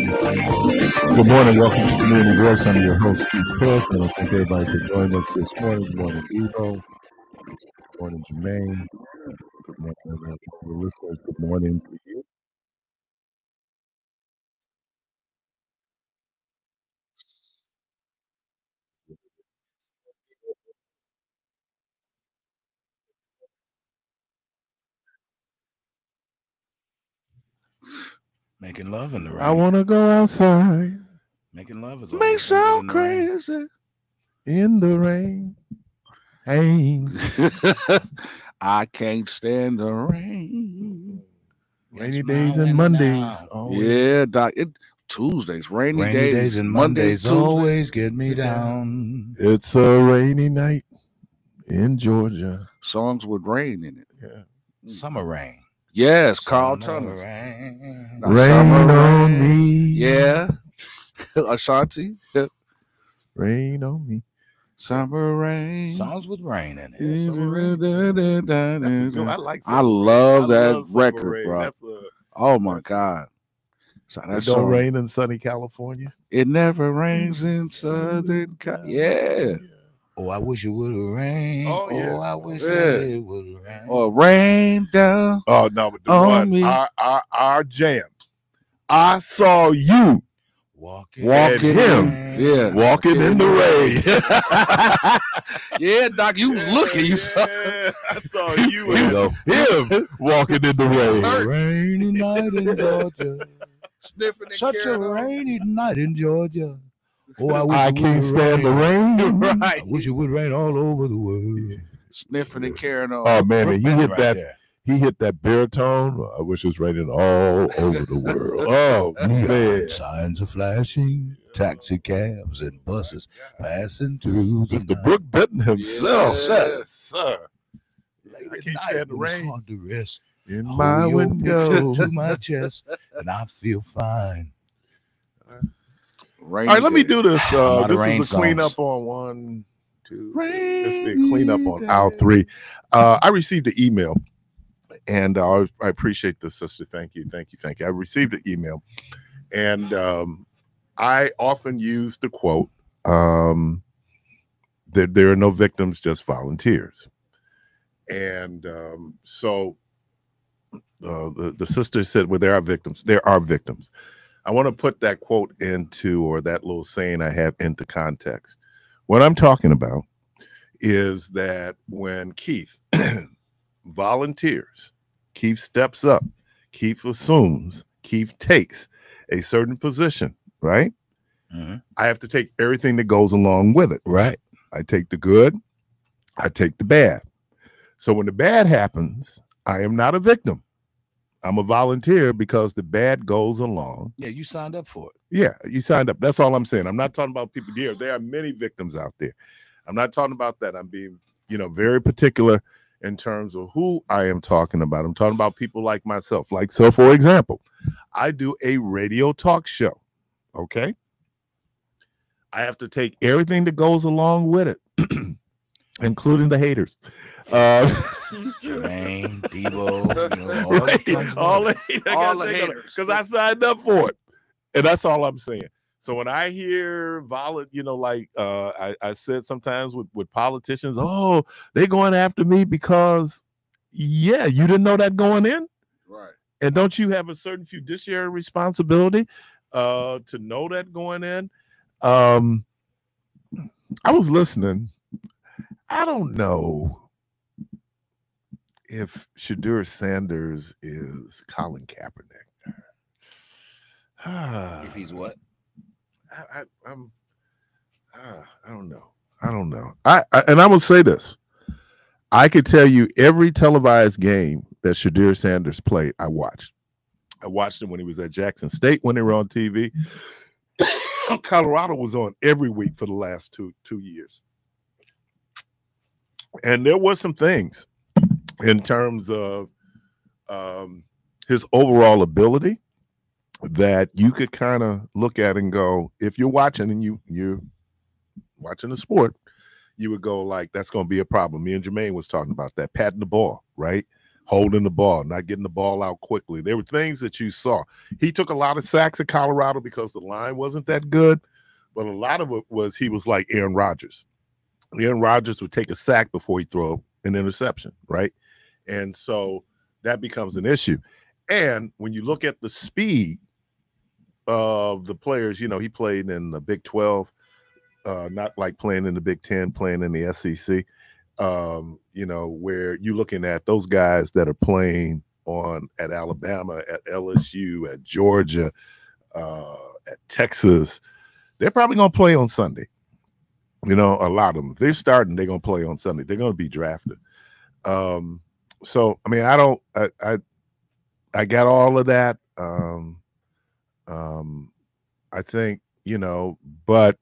Good morning. Welcome to Community Voice. I'm your host, Steve Parris, and I thank everybody for joining us this morning. Good morning, Evo. Good morning, Jermaine. Good morning, the listeners. Good morning to you. Making love in the rain. I want to go outside. Making love is May sound crazy in the rain. Hey. I can't stand the rain. Rainy days and Mondays. Yeah, Doc. Tuesdays, rainy days and Mondays always get me down. It's a rainy night in Georgia. Songs with rain in it. Yeah. Summer rain. Yes, Carl Turner. Rain. Rain on me. Yeah. Ashanti. Rain on me. Summer rain. Songs with rain in it. I like I love that Summer record, Rain. bro. That's Oh my God. So it don't rain in sunny California. It never rains in Southern California. Yeah. Oh, I wish it would rain. Oh, yeah. Oh, I wish that it would rain. Or rain down. Oh no, but the on one me. Our jam. I saw you walking him. Yeah. Walking in the rain. Yeah, Doc, you was looking. You saw. I saw you and him walking in the rain. Rainy night in Georgia. Sniffing and Such a rainy night in Georgia. Oh, I can't stand the rain. I wish it would rain all over the world. Sniffing and carrying on. Oh man, and he hit Right that. there. He hit that baritone. I wish it was raining all over the world. Oh man, Signs are flashing, taxi cabs and buses passing through the Mr. Brooke Benton himself. Yes, sir. I can't stand the rain. Hard to rest. In Hold my your window. picture to my chest, and I feel fine. All right, let me do this. lot of This rain is a cleanup songs. on 1, 2. This will be a cleanup on aisle 3. I received an email, and I appreciate this, sister. Thank you. I received an email, and I often use the quote, there are no victims, just volunteers. And so the sister said, well, there are victims. There are victims. I want to put that quote into, or that little saying I have, into context. What I'm talking about is that when Keith volunteers, Keith steps up, Keith assumes, Keith takes a certain position, right? Mm-hmm. I have to take everything that goes along with it. Right. I take the good, I take the bad. So when the bad happens, I am not a victim. I'm a volunteer because the bad goes along. Yeah, you signed up for it. Yeah, you signed up. That's all I'm saying. I'm not talking about people here. There are many victims out there. I'm not talking about that. I'm being, very particular in terms of who I am talking about. I'm talking about people like myself. So for example, I do a radio talk show. Okay. I have to take everything that goes along with it, including the haters. Jermaine, Debo, all the haters, because I signed up for it, and that's all I'm saying. So when I hear I said sometimes with politicians, oh, they're going after me because, yeah, you didn't know that going in, Right? And don't you have a certain fiduciary responsibility to know that going in? I was listening. I don't know if Shadur Sanders is Colin Kaepernick. If he's what? I don't know. And I'm gonna say this. I could tell you every televised game that Shadur Sanders played, I watched. I watched him when he was at Jackson State when they were on TV. Colorado was on every week for the last two years. And there were some things in terms of his overall ability that you could kind of look at and go, if you're watching and you're watching the sport, you would go like, that's going to be a problem. Me and Jermaine was talking about that, patting the ball, right? holding the ball, not getting the ball out quickly. There were things that you saw. He took a lot of sacks at Colorado because the line wasn't that good, but a lot of it was he was like Aaron Rodgers. Aaron Rodgers would take a sack before he throw an interception, right? And so that becomes an issue. And when you look at the speed of the players, you know, he played in the Big 12, not like playing in the Big 10, playing in the SEC. You know, where you're looking at those guys that are playing at Alabama, at LSU, at Georgia, at Texas, they're probably going to play on Sunday. You know, a lot of them. If they're starting, they're going to play on Sunday. They're going to be drafted. So, I mean, I got all of that. I think, you know, but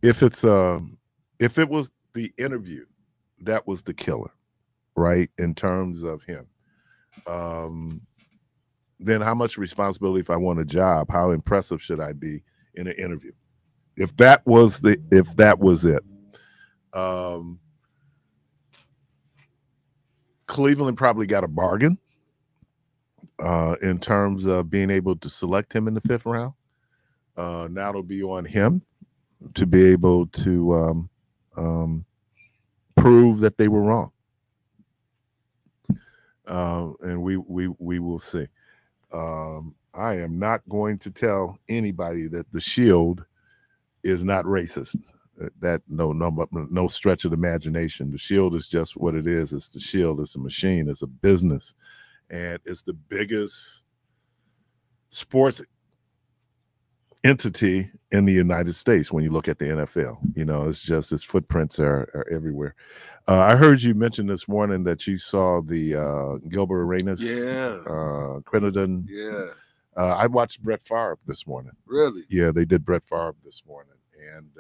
if it was the interview that was the killer, right, in terms of him, then how much responsibility, if I want a job, how impressive should I be in an interview? If that was it, Cleveland probably got a bargain in terms of being able to select him in the 5th round. Now it'll be on him to be able to prove that they were wrong, and we will see. I am not going to tell anybody that the Shield is not racist. That no stretch of the imagination. The Shield is just what it is. It's the Shield. It's a machine. It's a business, and it's the biggest sports entity in the United States when you look at the NFL. You know, it's just its footprints are everywhere. I heard you mention this morning that you saw the Gilbert Arenas, Crenadon. Yeah. I watched Brett Favre this morning. Really? Yeah, they did Brett Favre this morning, and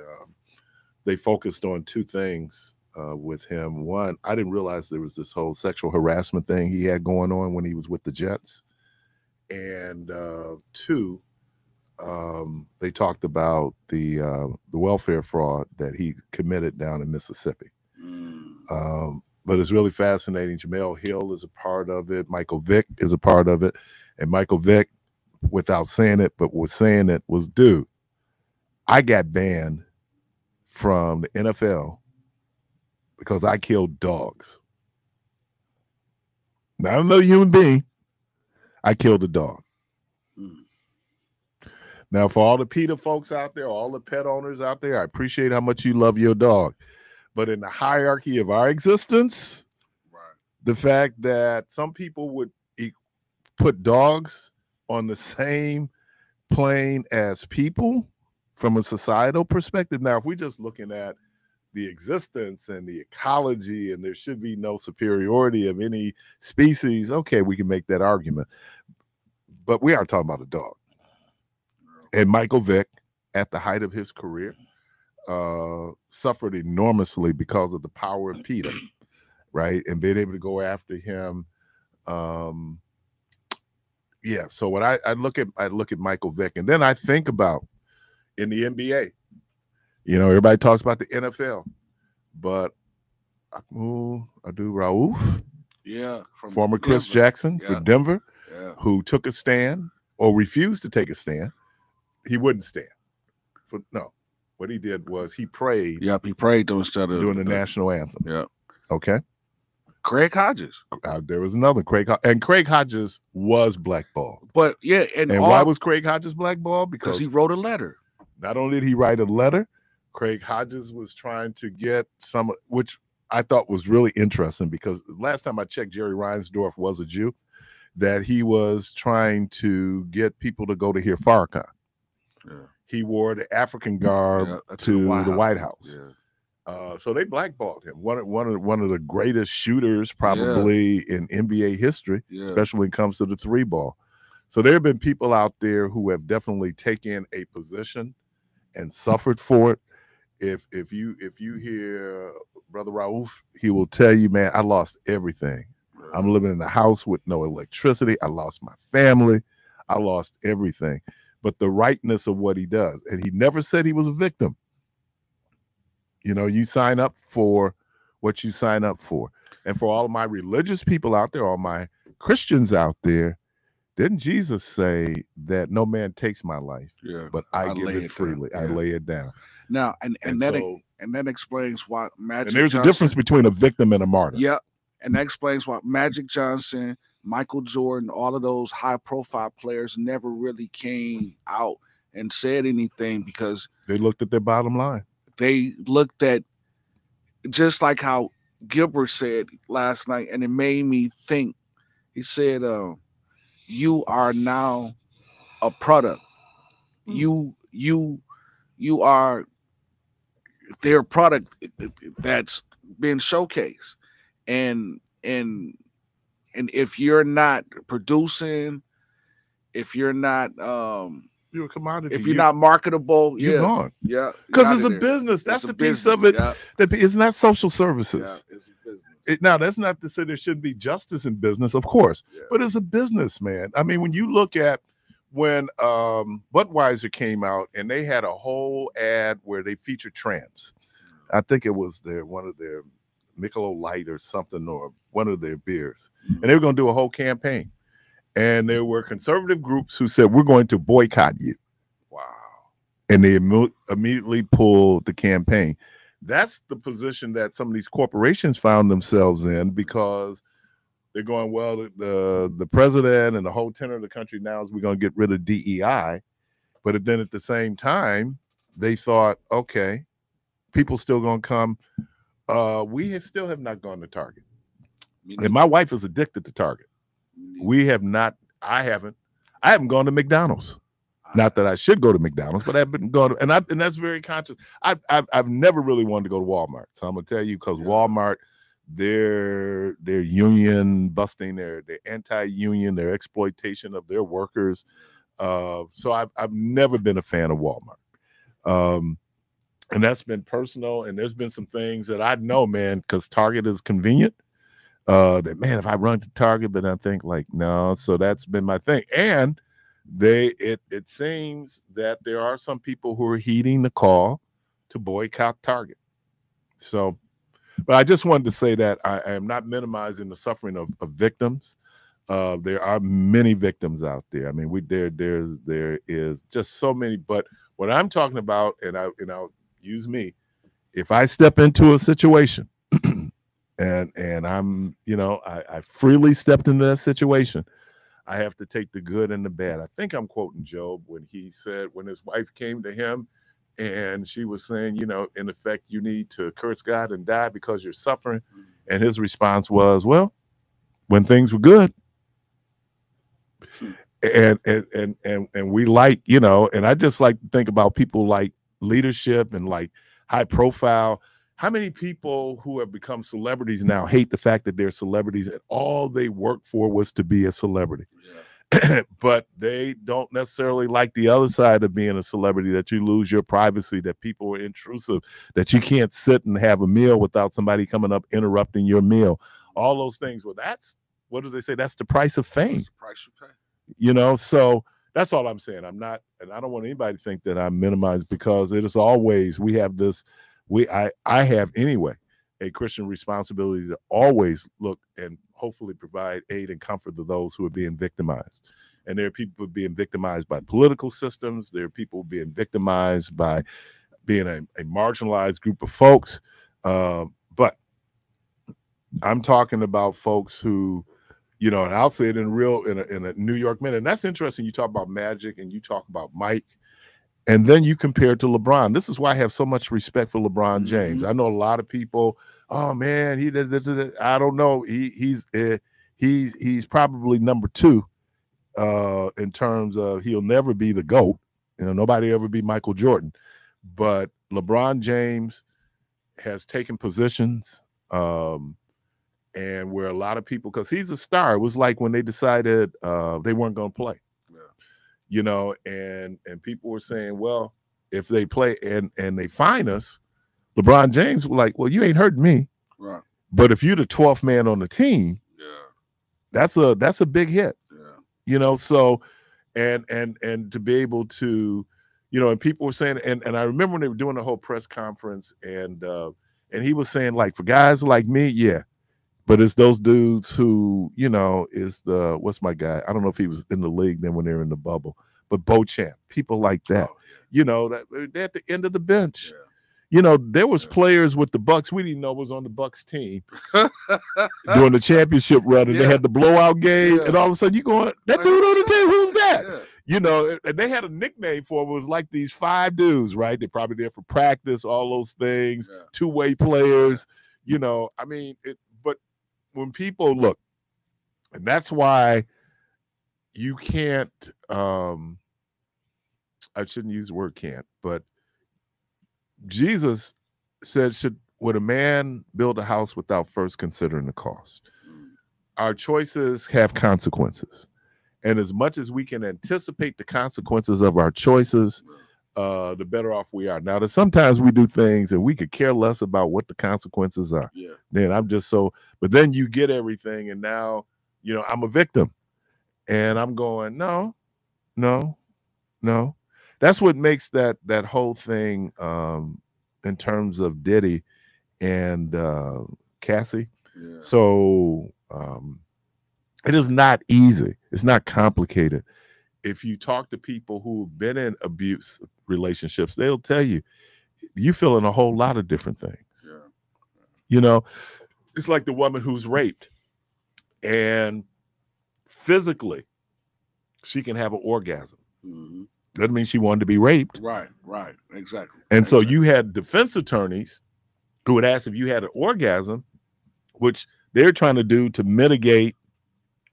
they focused on 2 things with him. One, I didn't realize there was this whole sexual harassment thing he had going on when he was with the Jets, and 2. They talked about the welfare fraud that he committed down in Mississippi. But it's really fascinating. Jamel Hill is a part of it. Michael Vick is a part of it. And Michael Vick, without saying it, but was saying it, was, dude, I got banned from the NFL because I killed dogs. Not another human being. I killed a dog. Now, for all the PETA folks out there, all the pet owners out there, I appreciate how much you love your dog. But in the hierarchy of our existence, the fact that some people would put dogs on the same plane as people from a societal perspective. Now, if we're just looking at the existence and the ecology and there should be no superiority of any species, okay, we can make that argument. But we are talking about a dog. And Michael Vick, at the height of his career, suffered enormously because of the power of PETA, right? And being able to go after him. Yeah. So when I look at Michael Vick, and then I think about in the NBA, you know, everybody talks about the NFL, but Adu Rauf, former Chris Jackson for Denver, who took a stand or refused to take a stand. He wouldn't stand. What he did was he prayed. Yep, he prayed instead of doing the national anthem. Yeah. Okay. Craig Hodges. There was another Craig Hodges was blackballed. But yeah, and why was Craig Hodges blackballed? Because he wrote a letter. Not only did he write a letter, Craig Hodges was trying to get some, which I thought was really interesting because last time I checked, Jerry Reinsdorf was a Jew, that he was trying to get people to go to hear Farrakhan. Yeah. He wore the African garb to the White House. Yeah. So they blackballed him. One of the greatest shooters probably in NBA history, especially when it comes to the 3-ball. So there have been people out there who have definitely taken a position and suffered for it. If you hear Brother Rauf, he will tell you, man, I lost everything. I'm living in a house with no electricity. I lost my family. I lost everything. But the rightness of what he does, and he never said he was a victim. You know, you sign up for what you sign up for. And for all of my religious people out there, all my Christians out there, didn't Jesus say that no man takes my life, but I give it freely. I lay it down. Now, and that explains why Magic. And there's Johnson, a difference between a victim and a martyr. Yep, and that explains why Magic Johnson, Michael Jordan, all of those high-profile players never really came out and said anything because they looked at their bottom line. They looked at, just like how Gilbert said last night, and it made me think. He said, "You are now a product. You are their product that's been showcased, and if you're not producing, if you're not you're a commodity. If you're not marketable, you're gone. Yeah, because it's a business. That's the piece of it. Yeah. It's not social services. Yeah, it's a business. Now, that's not to say there shouldn't be justice in business, of course, but it's a business, man. I mean, when you look at when Budweiser came out and they had a whole ad where they featured trans. I think it was one of their Michelob Light or something, or one of their beers, and they were going to do a whole campaign. And there were conservative groups who said, we're going to boycott you. Wow. And they immediately pulled the campaign. That's the position that some of these corporations found themselves in, because they're going, well, the president and the whole tenor of the country now is we're going to get rid of DEI. But then at the same time, they thought, okay, people still going to come. We still have not gone to Target. And my wife is addicted to Target. We have not. I haven't gone to McDonald's. Not that I should go to McDonald's, but I've been going to, and that's very conscious. I've never really wanted to go to Walmart. So I'm gonna tell you, because Walmart, they're union busting, they're anti-union, their exploitation of their workers. So I've never been a fan of Walmart. And that's been personal. And there's been some things that I know, man, because Target is convenient. That, man, if I run to Target, but I think like, no. So that's been my thing. And it seems that there are some people who are heeding the call to boycott Target. So, but I just wanted to say that I am not minimizing the suffering of victims. There are many victims out there. I mean, there is just so many. But what I'm talking about, and I'll use me, if I step into a situation and I'm, I freely stepped into that situation, I have to take the good and the bad. I think I'm quoting Job when he said, when his wife came to him and she was saying, in effect, you need to curse God and die because you're suffering. And his response was, well, when things were good. And we like, and I just like to think about people like leadership and like high profile. How many people who have become celebrities now hate the fact that they're celebrities and all they worked for was to be a celebrity? Yeah. But they don't necessarily like the other side of being a celebrity, that you lose your privacy, that people are intrusive, that you can't sit and have a meal without somebody coming up interrupting your meal. All those things. Well, that's, what do they say? That's the price of fame. That's the price you pay. So that's all I'm saying. I'm not, and I don't want anybody to think that I'm minimized, because it is always, we have this, I have anyway, a Christian responsibility to always look and hopefully provide aid and comfort to those who are being victimized. And there are people being victimized by political systems. There are people being victimized by being a marginalized group of folks. But I'm talking about folks who, and I'll say it in a New York minute. And that's interesting. You talk about Magic and you talk about Mike. And then you compare it to LeBron. This is why I have so much respect for LeBron James. I know a lot of people, oh man, he did this. I don't know. He's probably number 2 in terms of, he'll never be the GOAT. Nobody ever be Michael Jordan. But LeBron James has taken positions, and where a lot of people, because he's a star. It was like when they decided they weren't going to play. And people were saying, well, if they play and they fine us, LeBron James was like, well, you ain't hurting me. Right. But if you're the 12th man on the team, that's a big hit. Yeah. So and to be able to, You know, and people were saying, and I remember when they were doing the whole press conference, and he was saying, like, for guys like me, yeah. But it's those dudes who, you know, is the what's my guy? I don't know if he was in the league then when they were in the bubble, but Beauchamp, people like that. Oh, You know, that they're at the end of the bench. yeah. You know, there was Yeah. players with the Bucks we didn't know was on the Bucks team during the championship run, and they Yeah. had the blowout game, Yeah. and all of a sudden you going, that Like, dude on who's the team, that? who's that? Yeah. You know, and they had a nickname for him. It was like these 5 dudes, right? They're probably there for practice, all those things, Yeah. two-way players. You know, I mean, but when people look, and that's why you can't, I shouldn't use the word can't, but Jesus said, would a man build a house without first considering the cost? Our choices have consequences. And as much as we can anticipate the consequences of our choices, the better off we are. Now, sometimes we do things and we could care less about what the consequences are. Yeah. Then I'm just so, but then you get everything, and now, you know, I'm a victim. And I'm going, no. That's what makes that whole thing, in terms of Diddy and Cassie. Yeah. So it is not easy. It's not complicated. If you talk to people who've been in abuse relationships, they'll tell you you feeling a whole lot of different things. Yeah. You know, it's like the woman who's raped, and physically she can have an orgasm. Mm-hmm. Doesn't mean she wanted to be raped. Right, exactly. And so you had defense attorneys who would ask if you had an orgasm, which they're trying to do to mitigate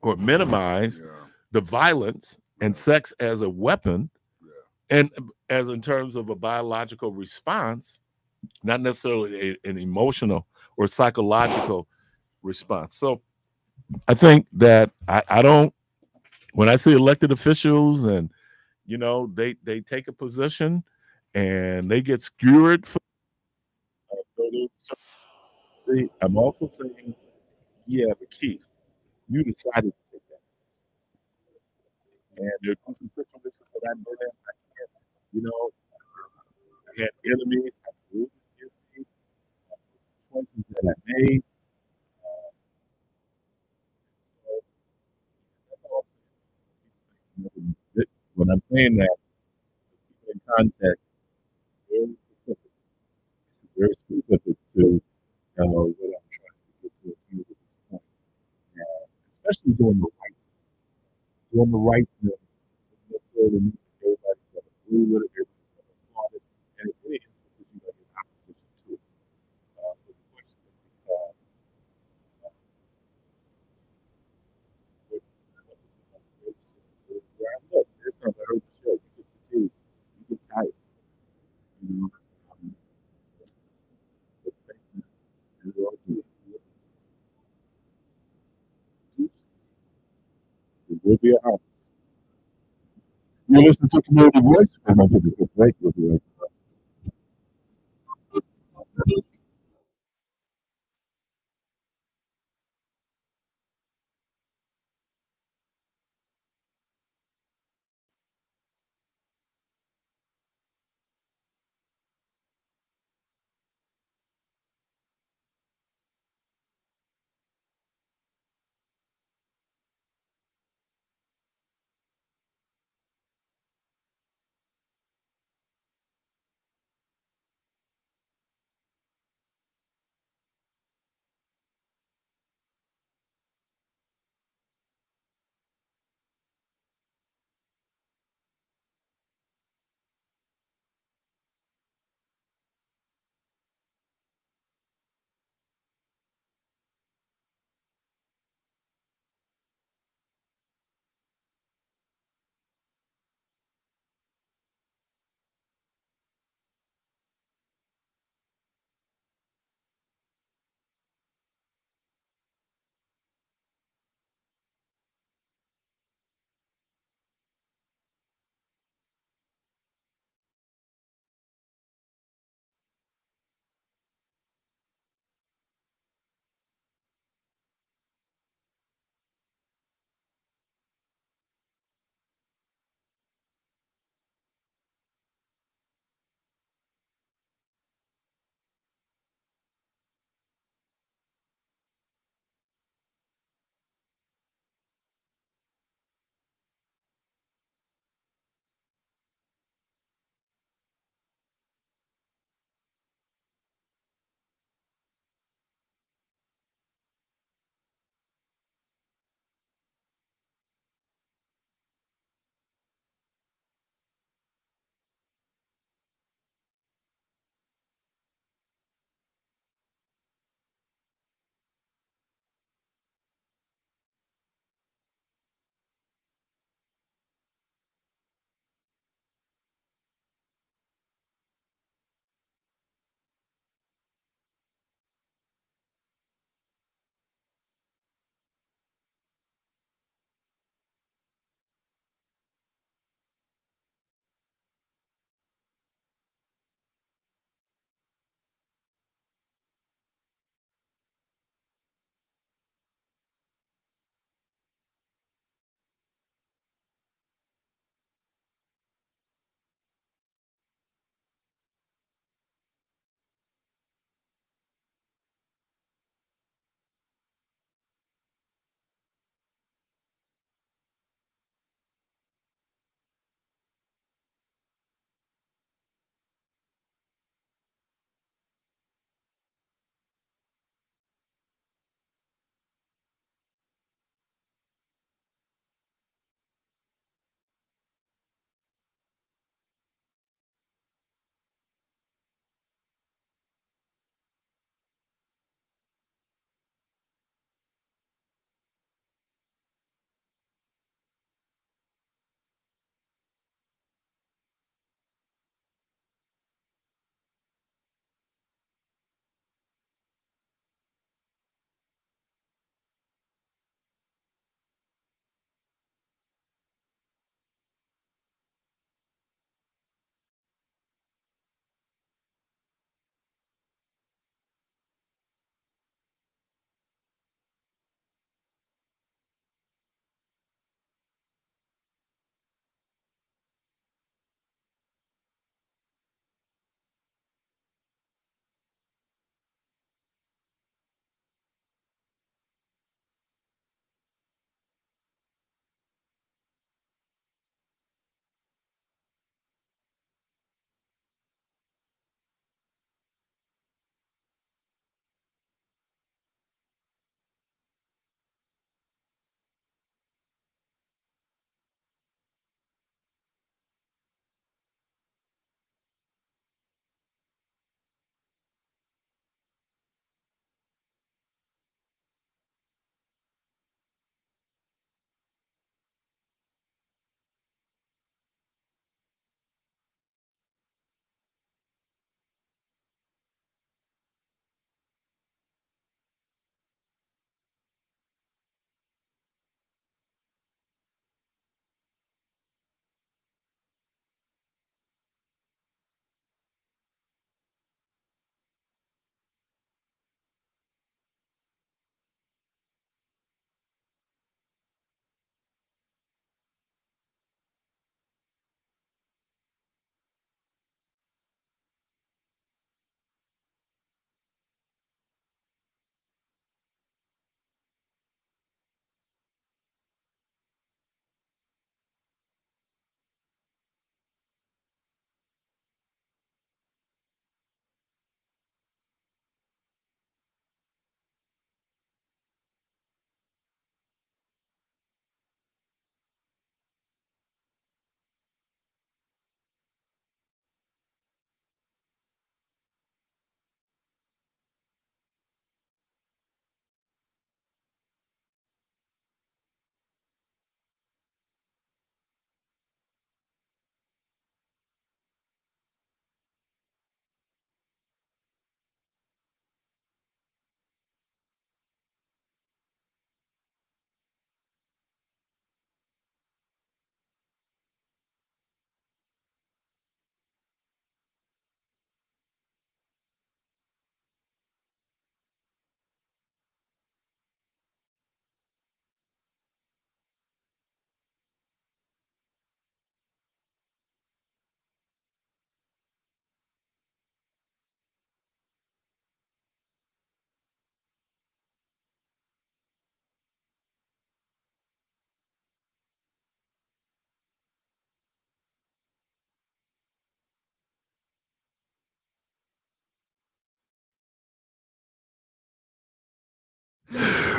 or minimize the violence and sex as a weapon, and as in terms of a biological response, not necessarily an emotional or psychological response. So I think that I don't, when I see elected officials and, you know, they take a position and they get skewered for, see, I'm also saying, yeah, but Keith, you decided to take that. And there's been some situations that I've been in, I can't, you know, I had enemies, I grew with enemies, choices that I made. So that's all I'm saying. When I'm saying that, in context, very specific to what I'm trying to get to at this point. Especially doing the right thing, not necessarily mean everybody's going to agree with it, everybody's going to applaud it, and in many instances, you're going to get opposition to it. So the question is, what is the motivation? Where I look, there's time I heard the show, you get fatigued, you get tired, you know. But thank you. You all do it. It will be a house. You listen to Community Voice. I'm going to take a quick break. We'll be right back.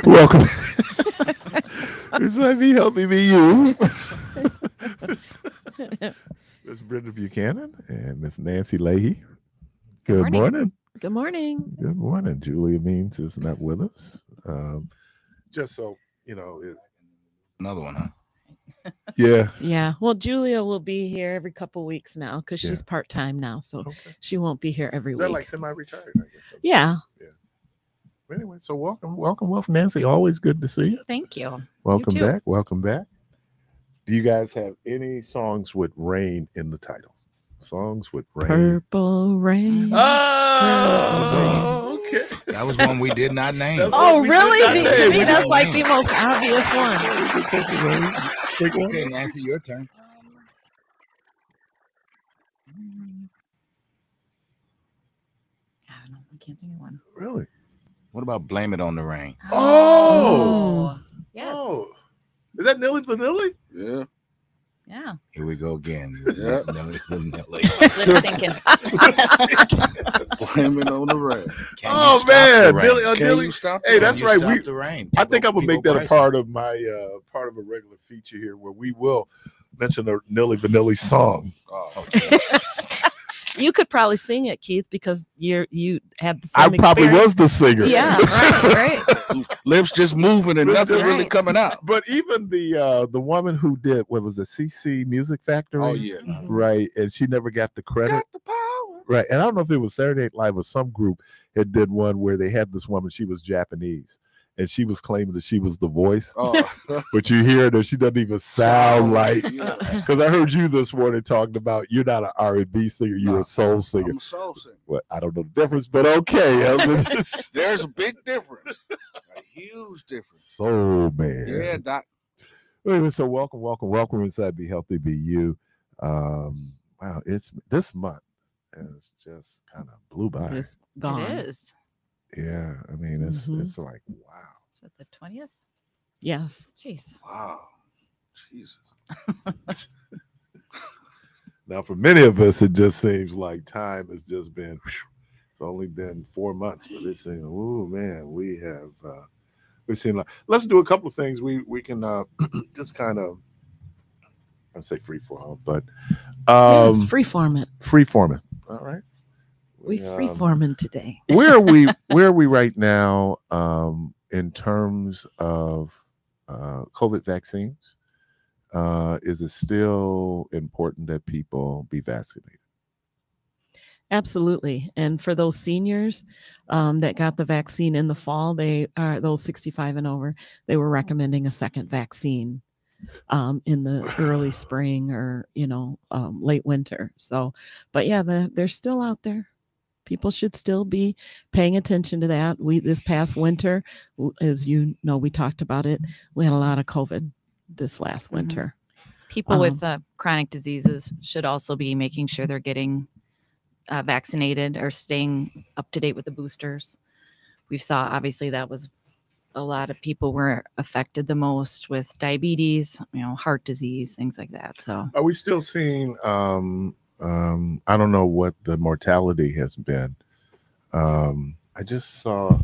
Welcome. It's like Be Healthy Be You. Miss Brenda Buchanan and Miss Nancy Leahy. Good morning. Good morning. Good morning. Julia Means is not with us. Just so you know, Another one, huh? yeah. Yeah. Well, Julia will be here every couple weeks now because she's part-time now. So Okay. she won't be here every Is week. that like semi-retired, I guess? Yeah. Anyway, so welcome, Nancy. Always good to see you. Thank you. Welcome You too. back. Welcome back. Do you guys have any songs with rain in the title? Songs with rain. Purple rain. Oh, okay. That was one we did not name. That's Oh, what we did really? not To name. me, We that's didn't like name. the most obvious one. Okay, Nancy, your turn. I don't know. I can't think of one. Really? What about Blame It on the Rain? Oh. Yes. Oh. Is that Nilly Vanilli? Yeah. Yeah. Here we go again. Yeah. Lip Lip syncing. Blame it on the rain. Oh man, Billy. Nilly, Can Nilly. you stop? Hey, the that's rain? right. The rain. I think I'm gonna make that a Bryson. part of my part of a regular feature here, where we will mention a Nilly Vanilli song. Oh, You could probably sing it, Keith, because you had the I same probably experience. was the singer. Yeah, Right. lips just moving and nothing really Right. coming out. But even the woman who did what was the CC Music Factory, Oh yeah. right? And she never got the credit, Got the power. right? And I don't know if it was Saturday Night Live or some group had did one where they had this woman. She was Japanese, and she was claiming that she was the voice, Oh, but you hear that she doesn't even sound like. yeah. Because I heard you this morning talking about you're not an R&B singer, you're No, a soul singer. I'm a soul singer. Well, I don't know the difference, but okay. There's a big difference. A huge difference. Soul man. Yeah, Doc. Anyway, so welcome inside Be Healthy Be You. Wow, it's this month has just kind of blew by. It's gone. It is. Yeah, I mean it's like wow. Is it the 20th? Yes. Jeez. Wow. Jesus. Now for many of us, it just seems like time has just been. It's only been 4 months, but it's saying, oh man, we've seen like. Let's do a couple of things. We can just kind of. I say free for all, but Yes, freeform it. free forming. All right. We freeforming today. Where are we right now in terms of COVID vaccines? Is it still important that people be vaccinated? Absolutely. And for those seniors that got the vaccine in the fall, they are those 65 and over, they were recommending a second vaccine in the early spring or, late winter. So, but yeah, they're still out there. People should still be paying attention to that. This past winter, as you know, we talked about it. We had a lot of COVID this last winter. People with chronic diseases should also be making sure they're getting vaccinated or staying up to date with the boosters. We saw, obviously, that was a lot of people were affected the most with diabetes, heart disease, things like that. So are we still seeing I don't know what the mortality has been. I just saw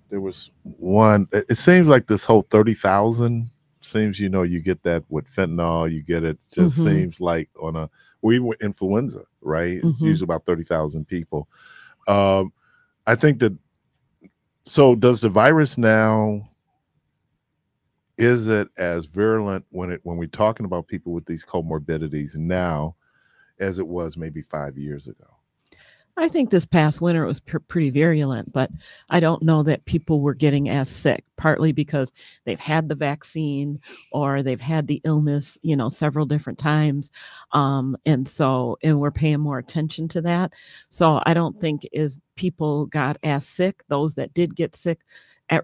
there was one. It seems like this whole 30,000 seems, you get that with fentanyl, you get it. Just seems like or even with influenza, right? It's usually about 30,000 people. I think that. So does the virus now? Is it as virulent when we're talking about people with these comorbidities now as it was maybe 5 years ago? I think this past winter it was pretty virulent, but I don't know that people were getting as sick, partly because they've had the vaccine or they've had the illness, several different times. And we're paying more attention to that. So I don't think as people got as sick, those that did get sick,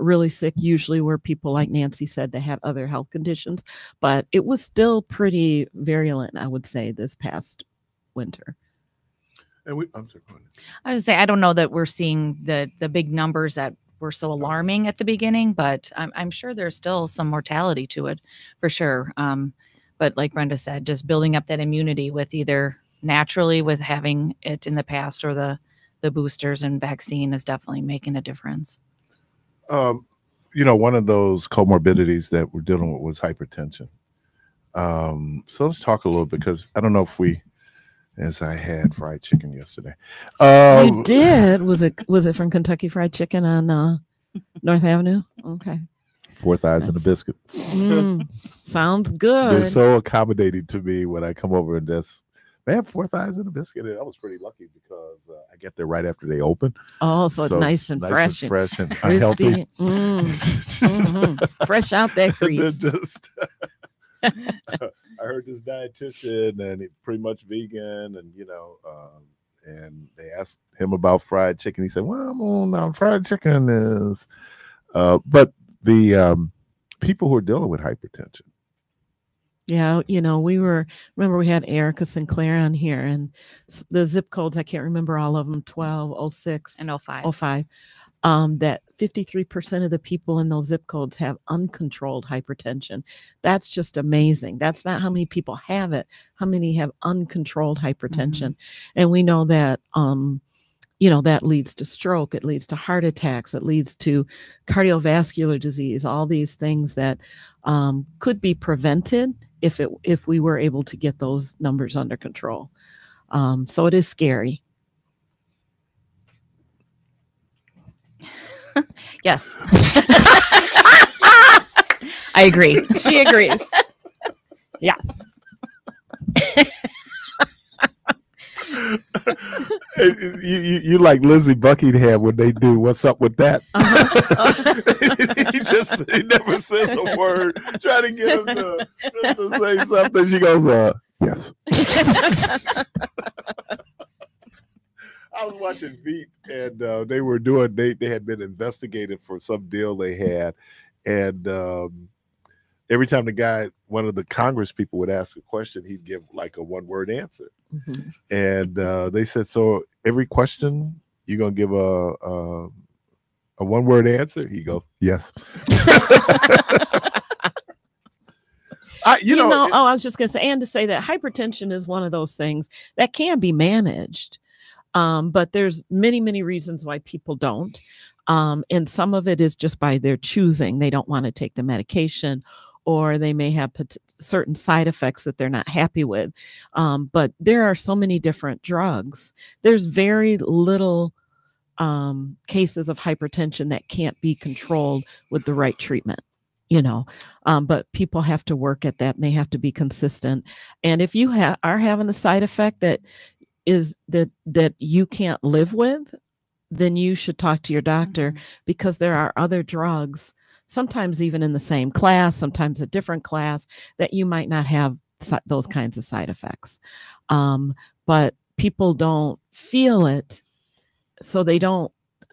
really sick usually were people like Nancy said that had other health conditions, but it was still pretty virulent, I would say, this past winter. And I'm sorry. I would say I don't know that we're seeing the big numbers that were so alarming at the beginning, but I'm sure there's still some mortality to it for sure. But like Brenda said, just building up that immunity with either naturally with having it in the past or the boosters and vaccine is definitely making a difference. one of those comorbidities that we're dealing with was hypertension. So let's talk a little bit, because I don't know if as I had fried chicken yesterday. You did? Was it from Kentucky Fried Chicken on North Avenue? Okay. Four thighs and a biscuit. Sounds They're good. so accommodating to me when I come over, and they have 4 thighs and a biscuit. And I was pretty lucky because I get there right after they open. Oh, so it's nice and fresh. And healthy. Fresh out that grease. I heard this dietitian, and he's pretty much vegan, and and they asked him about fried chicken. He said, "Well, now fried chicken is," but the people who are dealing with hypertension. Yeah, remember we had Erica Sinclair on here, and the zip codes, I can't remember all of them, 12, 06, and 05. 05. That 53% of the people in those zip codes have uncontrolled hypertension. That's just amazing. That's not how many people have it, how many have uncontrolled hypertension. And we know that, that leads to stroke, it leads to heart attacks, it leads to cardiovascular disease, all these things that could be prevented if we were able to get those numbers under control. So it is scary. Yes. I agree. She agrees. Yes. You like Lizzie Buckingham when they do "What's up with that?" he never says a word. Try to get him to say something. She goes, "Yes." I was watching Veep, and they were doing. They had been investigated for some deal they had, and every time one of the Congress people would ask a question, he'd give like a one-word answer. And they said, "So every question you're gonna give a one-word answer?" He goes, "Yes." I was just gonna say, and to say that hypertension is one of those things that can be managed. But there's many reasons why people don't. And some of it is just by their choosing. They don't want to take the medication, or they may have certain side effects that they're not happy with. But there are so many different drugs. There's very little cases of hypertension that can't be controlled with the right treatment. But people have to work at that, and they have to be consistent. And if you are having a side effect that you can't live with, then you should talk to your doctor, because there are other drugs, sometimes even in the same class, sometimes a different class, that you might not have those kinds of side effects. But people don't feel it, so they don't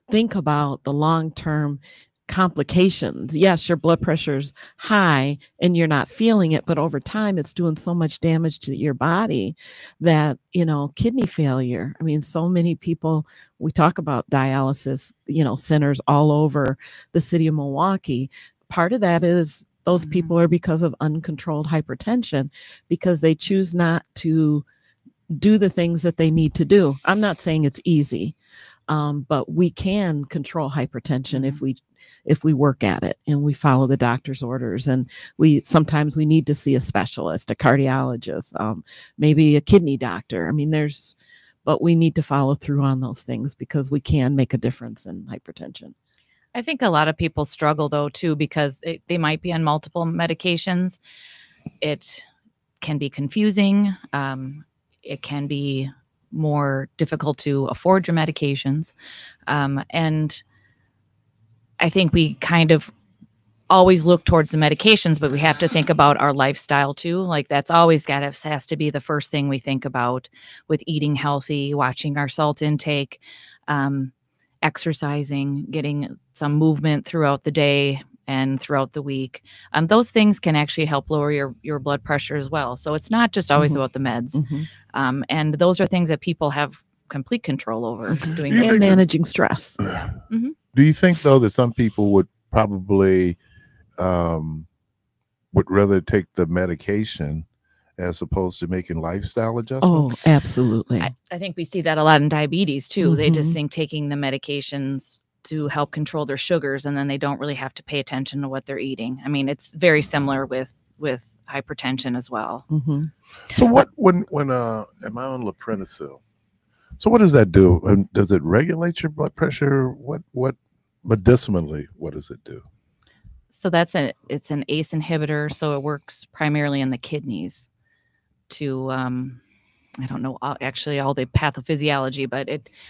think about the long-term complications. Yes, your blood pressure's high and you're not feeling it, but over time it's doing so much damage to your body that, kidney failure. I mean, so many people, we talk about dialysis, centers all over the city of Milwaukee. Part of that is those people are because of uncontrolled hypertension, because they choose not to do the things that they need to do. I'm not saying it's easy, but we can control hypertension if we work at it and we follow the doctor's orders. And sometimes we need to see a specialist, a cardiologist, maybe a kidney doctor. I mean, but we need to follow through on those things, because we can make a difference in hypertension. I think a lot of people struggle though too, because they might be on multiple medications. It can be confusing. It can be more difficult to afford your medications. And I think we kind of always look towards the medications, but we have to think about our lifestyle too. Like that's always has to be the first thing we think about with eating healthy, watching our salt intake, exercising, getting some movement throughout the day and throughout the week. Those things can actually help lower your blood pressure as well. So it's not just always about the meds. And those are things that people have complete control over doing and managing stress. Do you think though that some people would probably would rather take the medication as opposed to making lifestyle adjustments? Oh, absolutely. I think we see that a lot in diabetes too. They just think taking the medications to help control their sugars, and then they don't really have to pay attention to what they're eating. I mean, it's very similar with hypertension as well. Mm-hmm. So what when am I on Loprinosil? So what does that do? And does it regulate your blood pressure? What medicinally, what does it do? So it's an ACE inhibitor, so it works primarily in the kidneys to I don't know actually all the pathophysiology, but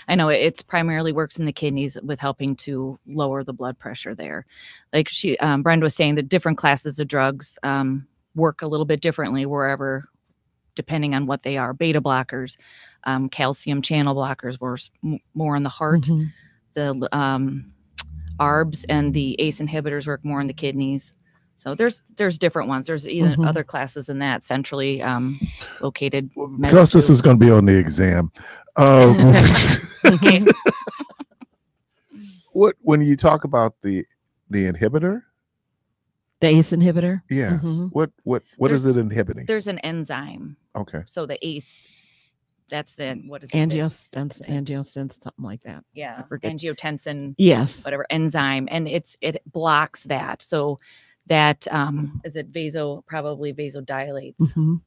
I know it's primarily works in the kidneys with helping to lower the blood pressure there. Like Brenda was saying, that different classes of drugs work a little bit differently wherever, depending on what they are. Beta blockers, calcium channel blockers work more in the heart. Mm-hmm. The ARBs and the ACE inhibitors work more in the kidneys. So there's different ones. There's even Mm-hmm. other classes than that, centrally located. Because this is going to be on the exam. Okay. When you talk about the inhibitor, The ACE inhibitor. yes, Mhm. what is it inhibiting? There's an enzyme. Okay. So the ACE, that's the, what is it? Angiostensin, something like that. Yeah, I forget. angiotensin, Yes. whatever enzyme, and it blocks that. So that is it probably vasodilates Mhm.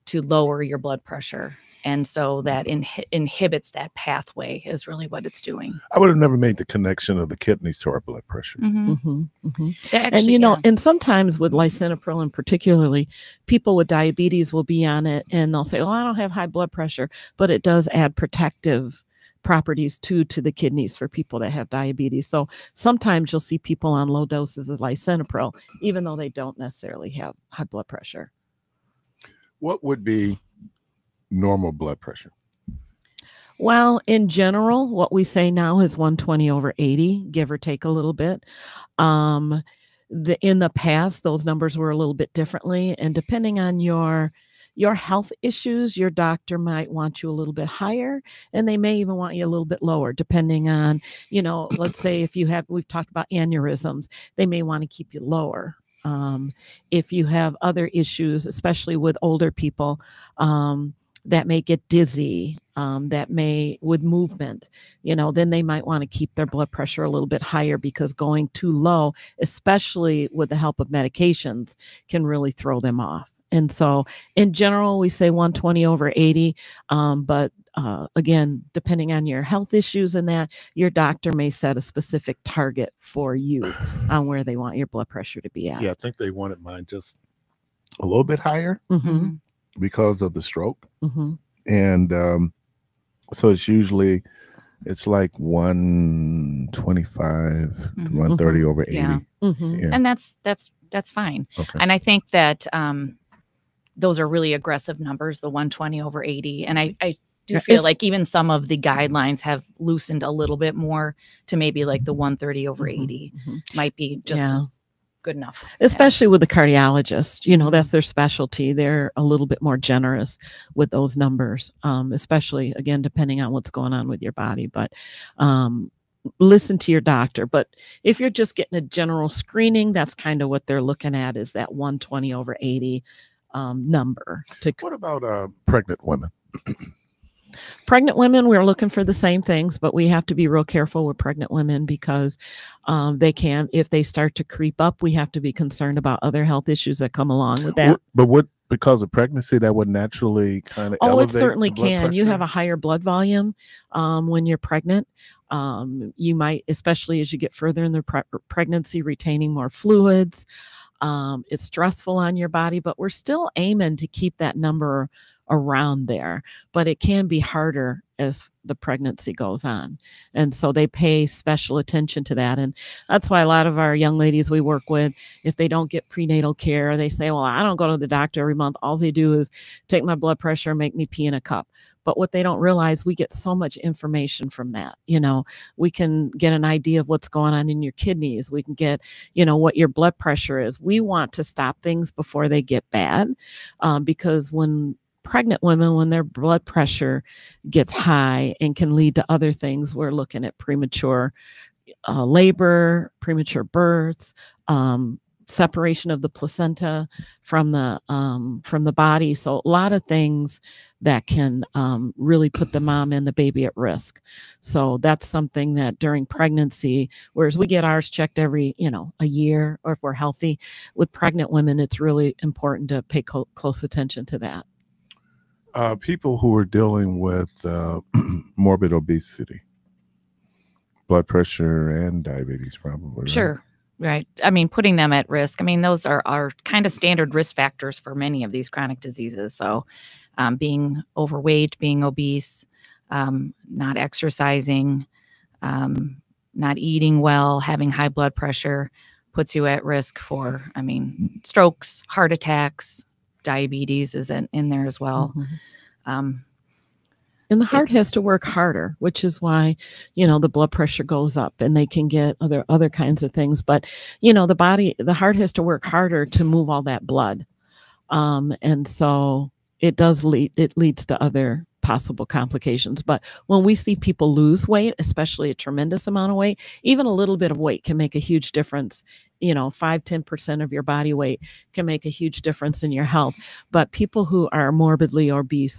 to lower your blood pressure, and so that inhibits that pathway is really what it's doing. I would have never made the connection of the kidneys to our blood pressure. Mhm. Mhm. Actually, And you know, yeah. and sometimes with lisinopril, and particularly people with diabetes will be on it and they'll say, well, I don't have high blood pressure, but it does add protective properties to the kidneys for people that have diabetes. So sometimes you'll see people on low doses of lisinopril, even though they don't necessarily have high blood pressure. What would be normal blood pressure? Well, in general, what we say now is 120/80, give or take a little bit. In the past, those numbers were a little bit differently, and depending on your health issues, your doctor might want you a little bit higher, and they may even want you a little bit lower, depending on, let's say if we've talked about aneurysms, they may want to keep you lower. If you have other issues, especially with older people, that may get dizzy, that may with movement, then they might want to keep their blood pressure a little bit higher, because going too low, especially with the help of medications, can really throw them off. And so in general, we say 120/80. But again, depending on your health issues and that, your doctor may set a specific target for you on where they want your blood pressure to be at. Yeah, I think they wanted mine just a little bit higher Mm-hmm. because of the stroke. Mm-hmm. And so it's like 125 to 130/80. Yeah. Mm-hmm. Yeah. And that's fine. Okay. And I think that those are really aggressive numbers, the 120/80. And I do feel like even some of the guidelines have loosened a little bit more to maybe like the 130/80 might be just as good enough. Especially with the cardiologist, that's their specialty. They're a little bit more generous with those numbers, especially, again, depending on what's going on with your body. But listen to your doctor. But if you're just getting a general screening, that's kind of what they're looking at, is that 120/80 number. What about pregnant women? Pregnant women, we're looking for the same things, but we have to be real careful with pregnant women, because if they start to creep up, we have to be concerned about other health issues that come along with that. But because of pregnancy, that would naturally kind of elevate it certainly the blood can. You pressure? have a higher blood volume when you're pregnant. You might, especially as you get further in the pregnancy, retaining more fluids. It's stressful on your body, but we're still aiming to keep that number around there, but it can be harder as the pregnancy goes on. And so they pay special attention to that. And that's why a lot of our young ladies we work with, if they don't get prenatal care, they say, well, I don't go to the doctor every month. All they do is take my blood pressure and make me pee in a cup. But what they don't realize, we get so much information from that. We can get an idea of what's going on in your kidneys. We can get, what your blood pressure is. We want to stop things before they get bad, because when pregnant women, when their blood pressure gets high and can lead to other things, we're looking at premature labor, premature births, separation of the placenta from the body. So a lot of things that can really put the mom and the baby at risk. So that's something that during pregnancy, whereas we get ours checked every, a year, or if we're healthy, with pregnant women, it's really important to pay close attention to that. People who are dealing with morbid obesity, blood pressure and diabetes, probably. Right? Sure. Right. I mean, putting them at risk. I mean, those are kind of standard risk factors for many of these chronic diseases. So being overweight, being obese, not exercising, not eating well, having high blood pressure puts you at risk for, strokes, heart attacks, diabetes is in there as well. Mm-hmm. And the heart has to work harder, which is why, the blood pressure goes up, and they can get other kinds of things. But, the heart has to work harder to move all that blood. And so it leads to other possible complications. But when we see people lose weight, especially a tremendous amount of weight, even a little bit of weight can make a huge difference. 5-10% of your body weight can make a huge difference in your health. But people who are morbidly obese,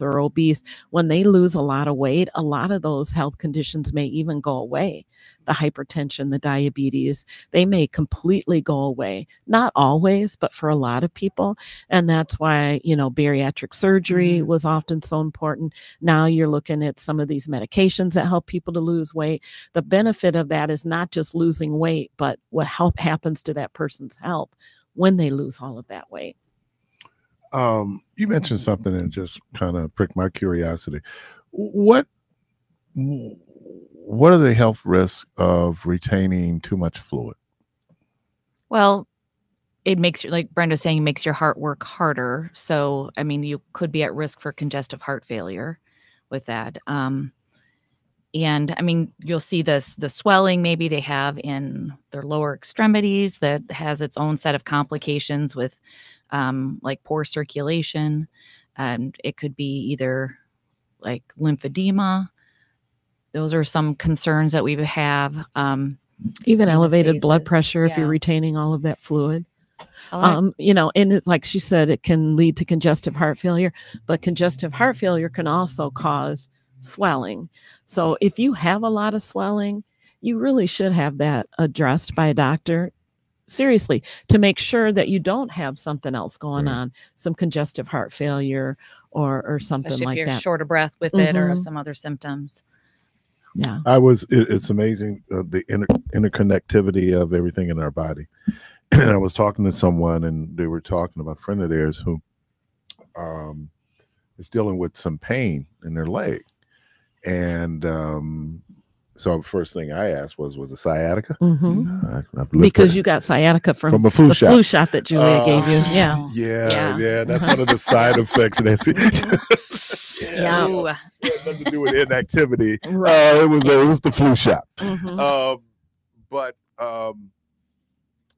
when they lose a lot of weight, a lot of those health conditions may even go away. The hypertension, the diabetes, they may completely go away. Not always, but for a lot of people. And that's why, bariatric surgery was often so important. Now you're looking at some of these medications that help people to lose weight. The benefit of that is not just losing weight, but what happens to that person's health when they lose all of that weight. You mentioned something and just kind of pricked my curiosity. What are the health risks of retaining too much fluid? Well, it makes, like Brenda's saying, it makes your heart work harder. So, you could be at risk for congestive heart failure with that. And you'll see the swelling maybe they have in their lower extremities that has its own set of complications with like poor circulation. And it could be either like lymphedema. Those are some concerns that we have. Even elevated blood pressure if you're retaining all of that fluid. And it's like she said, it can lead to congestive heart failure, but congestive heart failure can also cause swelling. So if you have a lot of swelling, you really should have that addressed by a doctor, seriously, to make sure that you don't have something else going on, some congestive heart failure or something especially like if you're that. short of breath with it or some other symptoms. Yeah. It's amazing the interconnectivity of everything in our body. And I was talking to someone, and they were talking about a friend of theirs who is dealing with some pain in their leg. And so first thing I asked was it sciatica? Because you got sciatica from a flu shot. Flu shot that Julia gave you. Yeah. That's one of the side effects. Yeah. Nothing to do with inactivity. It was the flu shot. But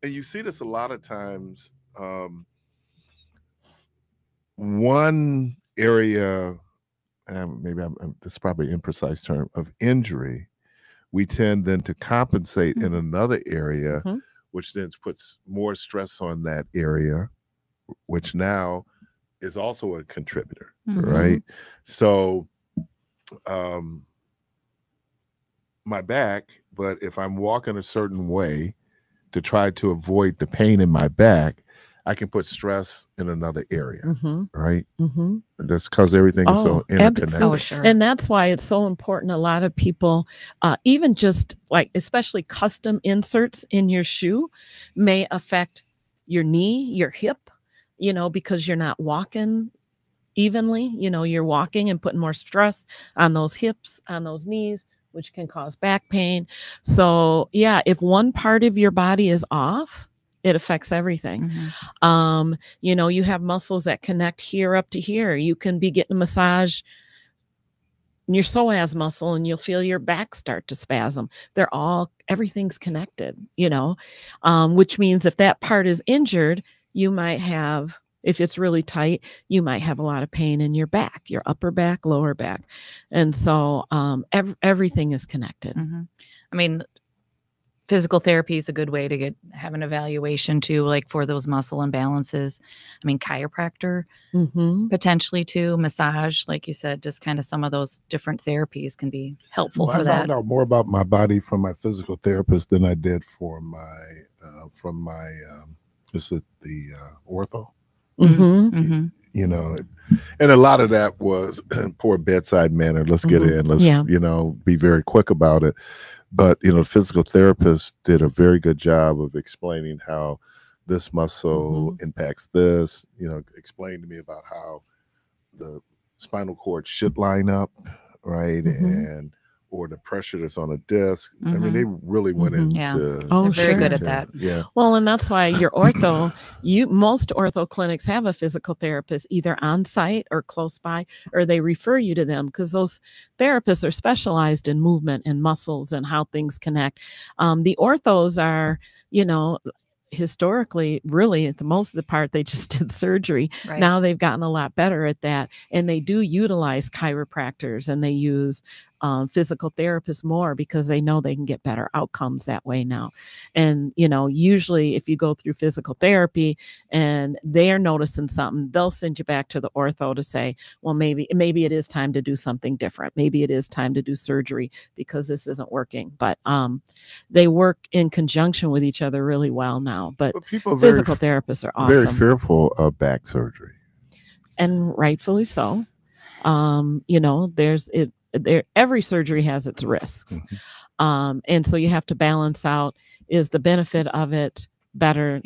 and you see this a lot of times. One area, maybe it's probably an imprecise term, of injury, we tend then to compensate in another area, which then puts more stress on that area, which now is also a contributor, right? So my back, but if I'm walking a certain way to try to avoid the pain in my back, I can put stress in another area, right? That's because everything is so interconnected. Sure. And that's why it's so important. A lot of people, even just like, especially custom inserts in your shoe may affect your knee, your hip, because you're not walking evenly. You're walking and putting more stress on those hips, on those knees, which can cause back pain. So yeah, if one part of your body is off, it affects everything. You have muscles that connect here up to here. You can be getting a massage in your psoas muscle and you'll feel your back start to spasm. Everything's connected, which means if that part is injured, you might have, if it's really tight, you might have a lot of pain in your back, your upper back, lower back. And so everything is connected. physical therapy is a good way to have an evaluation too, like for those muscle imbalances. I mean, chiropractor potentially too, massage, like you said, just kind of some of those different therapies can be helpful for I that. found out more about my body from my physical therapist than I did for my from my just at the ortho. You know, And a lot of that was poor bedside manner. Let's get in. Let's, you know, be very quick about it. But, you know, the physical therapist did a very good job of explaining how this muscle impacts this, you know, explained to me about how the spinal cord should line up, right? And or the pressure that's on a disc. I mean, they really went into they're very good at that. Yeah. Well, and that's why your ortho, most ortho clinics have a physical therapist either on site or close by, or they refer you to them because those therapists are specialized in movement and muscles and how things connect. The orthos are, you know, historically, really, at the most of the part, they just did surgery. Right. Now they've gotten a lot better at that, and they do utilize chiropractors and they use physical therapists more because they know they can get better outcomes that way now. And, you know, usually if you go through physical therapy and they're noticing something, they'll send you back to the ortho to say, well, maybe it is time to do something different. Maybe it is time to do surgery because this isn't working. But they work in conjunction with each other really well now. But people are physical therapists are awesome. Very fearful of back surgery. And rightfully so. You know, every surgery has its risks. And so you have to balance out, is the benefit of it better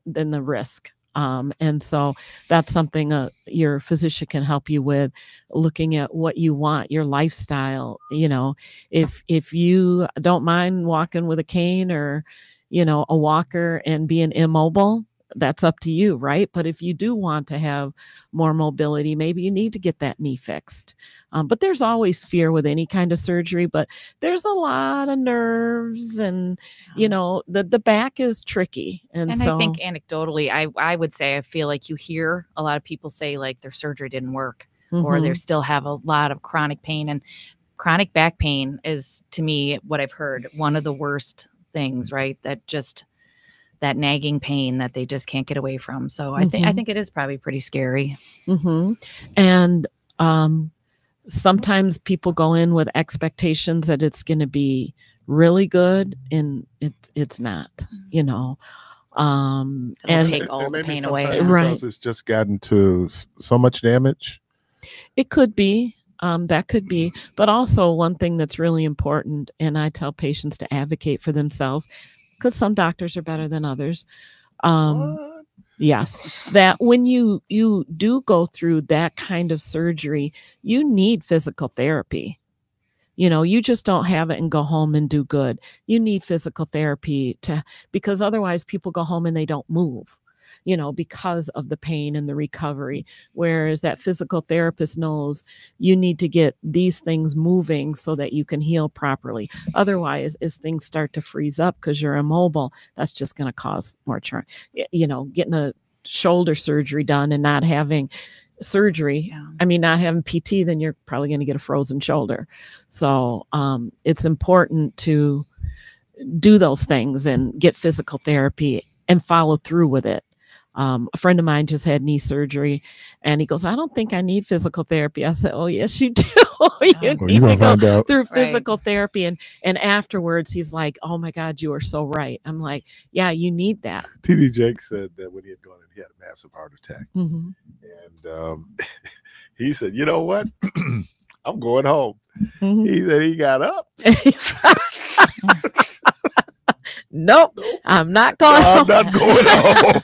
than the risk? And so that's something your physician can help you with, looking at what you want, your lifestyle. You know, if you don't mind walking with a cane or, you know, a walker and being immobile, that's up to you, right? But if you do want to have more mobility, maybe you need to get that knee fixed. But there's always fear with any kind of surgery, but there's a lot of nerves and, you know, the back is tricky. And so I think anecdotally, I would say, I feel like you hear a lot of people say like their surgery didn't work or they still have a lot of chronic pain. And chronic back pain is, to me, what I've heard, one of the worst things, right? That nagging pain that they just can't get away from. So I think it is probably pretty scary. And sometimes people go in with expectations that it's going to be really good, and it's not. You know, and take all the pain away, right? Because it's just gotten to so much damage. It could be. That could be. But also one thing that's really important, and I tell patients to advocate for themselves, because some doctors are better than others. Yes, that when you do go through that kind of surgery, you need physical therapy. You know, you just don't have it and go home and do good. You need physical therapy because otherwise people go home and they don't move, you know, because of the pain and the recovery. Whereas that physical therapist knows you need to get these things moving so that you can heal properly. Otherwise, as things start to freeze up because you're immobile, that's just going to cause more churn. You know, getting a shoulder surgery done and not having surgery, I mean, not having PT, then you're probably going to get a frozen shoulder. So it's important to do those things and get physical therapy and follow through with it. A friend of mine just had knee surgery and he goes, I don't think I need physical therapy. I said, oh, yes, you do. You need to go through physical therapy. And afterwards, he's like, oh, my God, you are so right. I'm like, yeah, you need that. T.D. Jakes said that when he had gone in, he had a massive heart attack. And he said, you know what? I'm going home. He said he got up. Nope, I'm not going home. I'm not going home.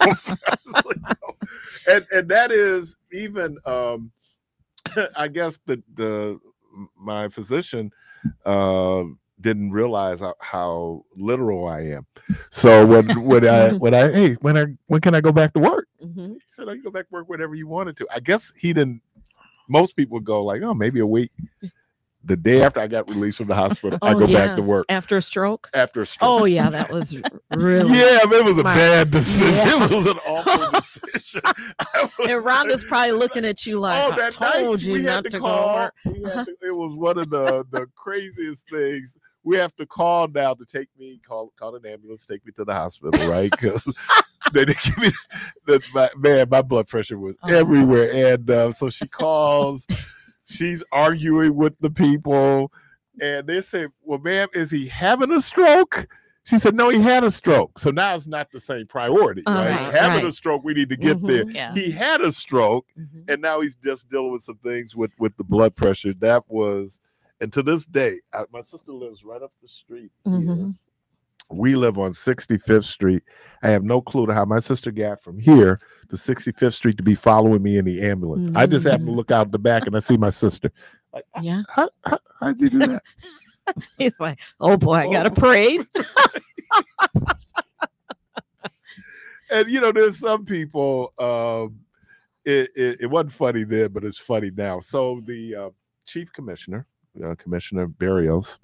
And that is even, I guess my physician didn't realize how literal I am. So when can I go back to work? He said, oh, you go back to work whenever you wanted to. I guess he didn't. Most people go like, oh, maybe a week. The day after I got released from the hospital, I go back to work. After a stroke? After a stroke. Oh, yeah, that was really it was smart. A bad decision. Yeah. It was an awful decision. And Rhonda's probably looking at you like, I told you not to go to work. It was one of the craziest things. we have to call now to take me, call an ambulance, take me to the hospital, right? Because they didn't give me my blood pressure was everywhere. And so she calls, she's arguing with the people, and they say, well, ma'am, is he having a stroke? She said, no, he had a stroke. So now it's not the same priority, right? Having a stroke, we need to get there. Yeah. He had a stroke, and now he's just dealing with some things with the blood pressure. That was, and to this day, my sister lives right up the street here. We live on 65th Street. I have no clue to how my sister got from here to 65th Street to be following me in the ambulance. I just happen to look out the back and I see my sister. Like, how'd you do that? He's like, oh boy, I got a parade. And there's some people. It wasn't funny then, but it's funny now. So the chief commissioner, Commissioner Barrios,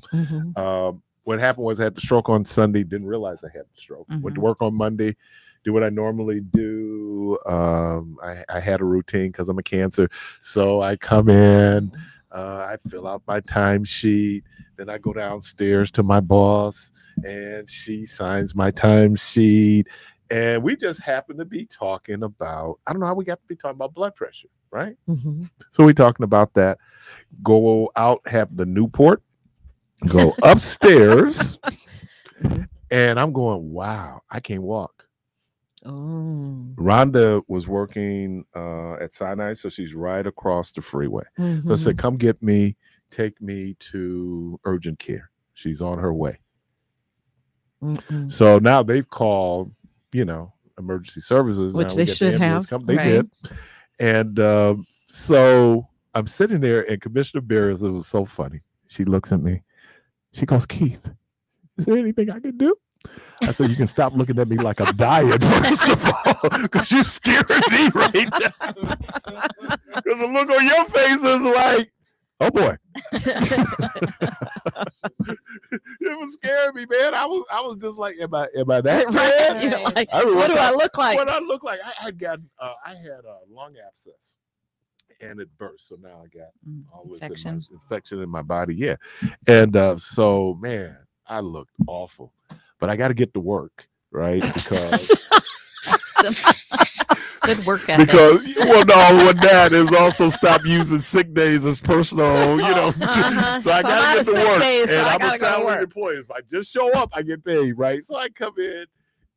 what happened was I had the stroke on Sunday. Didn't realize I had the stroke. Went to work on Monday. Do what I normally do. I had a routine because I'm a cancer. So I come in. I fill out my timesheet. Then I go downstairs to my boss, and she signs my timesheet. And we just happen to be talking about, I don't know how we got to be talking about blood pressure, right? So we're talking about that. Go out, have the Newport, go upstairs, and I'm going, wow, I can't walk. Rhonda was working at Sinai, so she's right across the freeway. So I said, come get me, take me to urgent care. She's on her way. So now they've called, emergency services. Which now they should have. They did. And so I'm sitting there, and Commissioner Barrios, it was so funny. She looks at me. She goes, Keith, is there anything I can do? I said, you can stop looking at me like I'm dying, first of all, because you're scaring me right now. Because the look on your face is like, oh boy. It was scaring me, man. I was just like, am I that bad? Like, what do I look like? What I look like? I had a lung abscess, and it burst. So now I got all this infection in my body. Yeah, and so man, I looked awful. But I got to get to work, right? Because good work ethic. Because what that is also stop using sick days as personal, So I got to get to work, and I'm a salaried employee. If I just show up, I get paid, right? So I come in,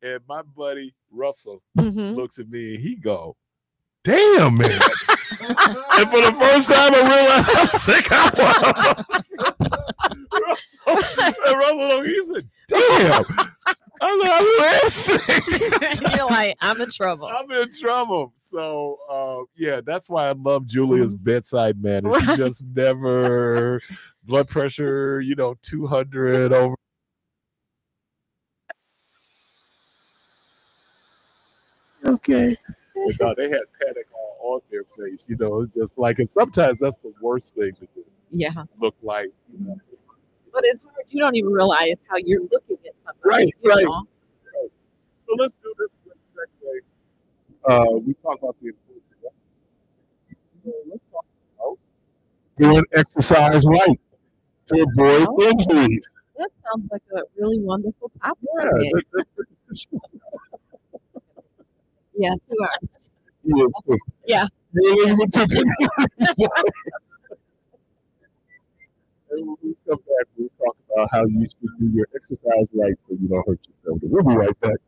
and my buddy Russell looks at me, and he go, "Damn, man!" And for the first time, I realized how sick I was. Russell, he said, "Damn." I was sick. You're like, I'm in trouble. I'm in trouble. So, that's why I love Julia's bedside manner. She just never blood pressure, 200 over. Okay. But no, they had panic all on their face. It's just like, and sometimes that's the worst thing to do. Yeah. Look like. But it's hard. You don't even realize how you're looking at somebody. Right. So let's do this quick segue. We talk about the importance. Let's talk about doing exercise right to avoid injuries. That sounds like a really wonderful topic. Yeah, you are. Yes. Yeah. And when we come back, we'll talk about how you should do your exercise right so you don't hurt yourself. We'll be right back.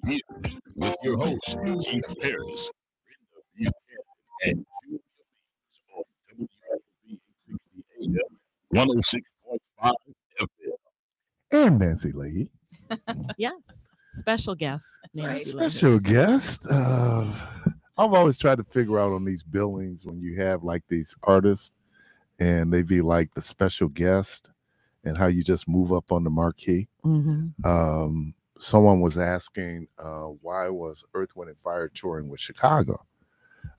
Here with your host, Keith Parris, and 106.5 FM. And Nancy Lee. Yes. Special guest. Nancy Lee. Special guest. I've always tried to figure out on these billings when you have like these artists and they be like the special guest and how you just move up on the marquee. Mm-hmm. Someone was asking why was Earth, Wind, and Fire touring with Chicago?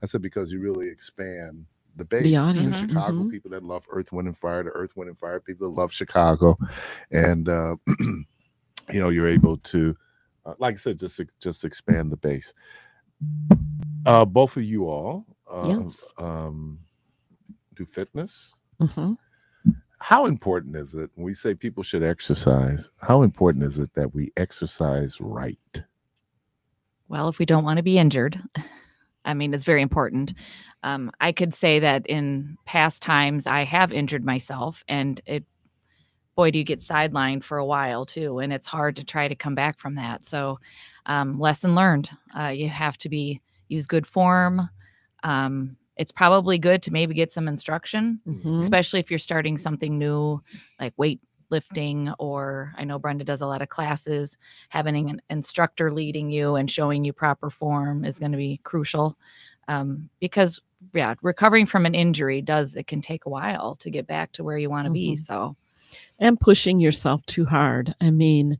I said because you really expand the base. The audience. The Chicago Mhm. people that love Earth, Wind, and Fire, the Earth, Wind, and Fire people that love Chicago, and you know, you're able to, like I said, just expand the base. Both of you all Yes. do fitness. Mm-hmm. How important is it when we say people should exercise? How important is it that we exercise right? Well, if we don't want to be injured, I mean, it's very important. I could say that in past times I have injured myself, and boy, do you get sidelined for a while too, and it's hard to try to come back from that. So, lesson learned. You have to use good form. It's probably good to maybe get some instruction, Mm-hmm. especially if you're starting something new, like weightlifting, or I know Brenda does a lot of classes. Having an instructor leading you and showing you proper form is going to be crucial, because recovering from an injury it can take a while to get back to where you want to be. Mhm. So, And pushing yourself too hard. I mean,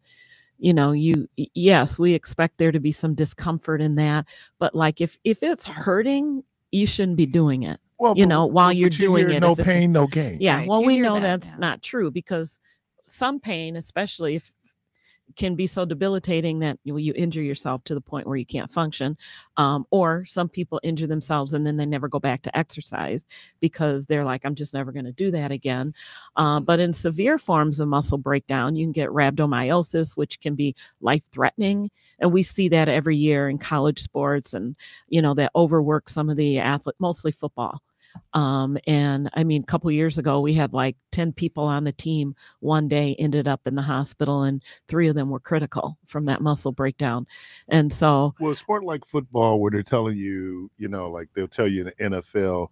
you know, yes, we expect there to be some discomfort in that, but like if it's hurting, you shouldn't be doing it. Well, You know, while you're doing hear it, no if it's- pain, no gain. Yeah, Right, well, you we hear know that, that's yeah. not true, because some pain, especially if can be so debilitating that you injure yourself to the point where you can't function, or some people injure themselves and then they never go back to exercise because they're like, I'm just never going to do that again. But in severe forms of muscle breakdown, you can get rhabdomyosis, which can be life-threatening, and we see that every year in college sports, and you know, that overwork some of the athletes, mostly football. And I mean, a couple years ago, we had like 10 people on the team one day ended up in the hospital, and 3 of them were critical from that muscle breakdown. And so, Well, a sport like football, where they're telling you, you know, like they'll tell you in the NFL,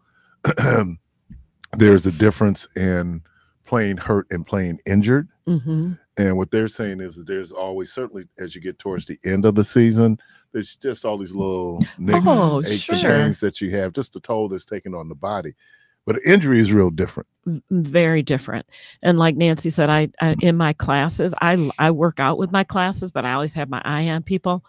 there's a difference in playing hurt and playing injured. mhm. And what they're saying is that there's always, certainly as you get towards the end of the season, there's just all these little nicks, Oh, aches, and sure. pains that you have, just the toll that's taken on the body. But injury is real different. Very different. And like Nancy said, I in my classes, I work out with my classes, but I always have my eye on people,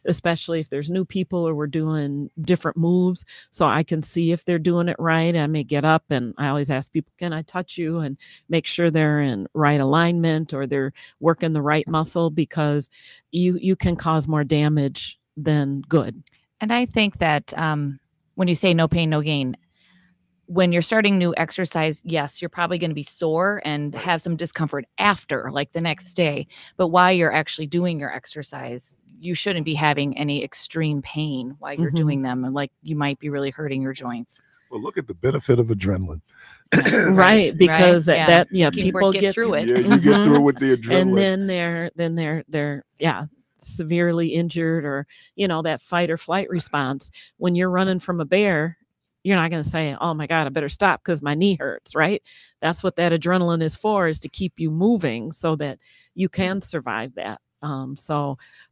especially if there's new people or we're doing different moves, so I can see if they're doing it right. I may get up and I always ask people, can I touch you, and make sure they're in right alignment or they're working the right muscle, because you can cause more damage than good. and I think that when you say no pain, no gain, when you're starting new exercise, yes, you're probably going to be sore and have some discomfort after, like the next day. But while you're actually doing your exercise, you shouldn't be having any extreme pain while you're Mhm. doing them. And like you might be really hurting your joints. Well, look at the benefit of adrenaline. Right, because yeah. that People people get through it. Yeah, you get through it with the and adrenaline. then they're severely injured, or you know, that fight or flight response. When you're running from a bear, you're not going to say, oh my God, I better stop because my knee hurts, right? That's what that adrenaline is for, is to keep you moving so that you can survive that.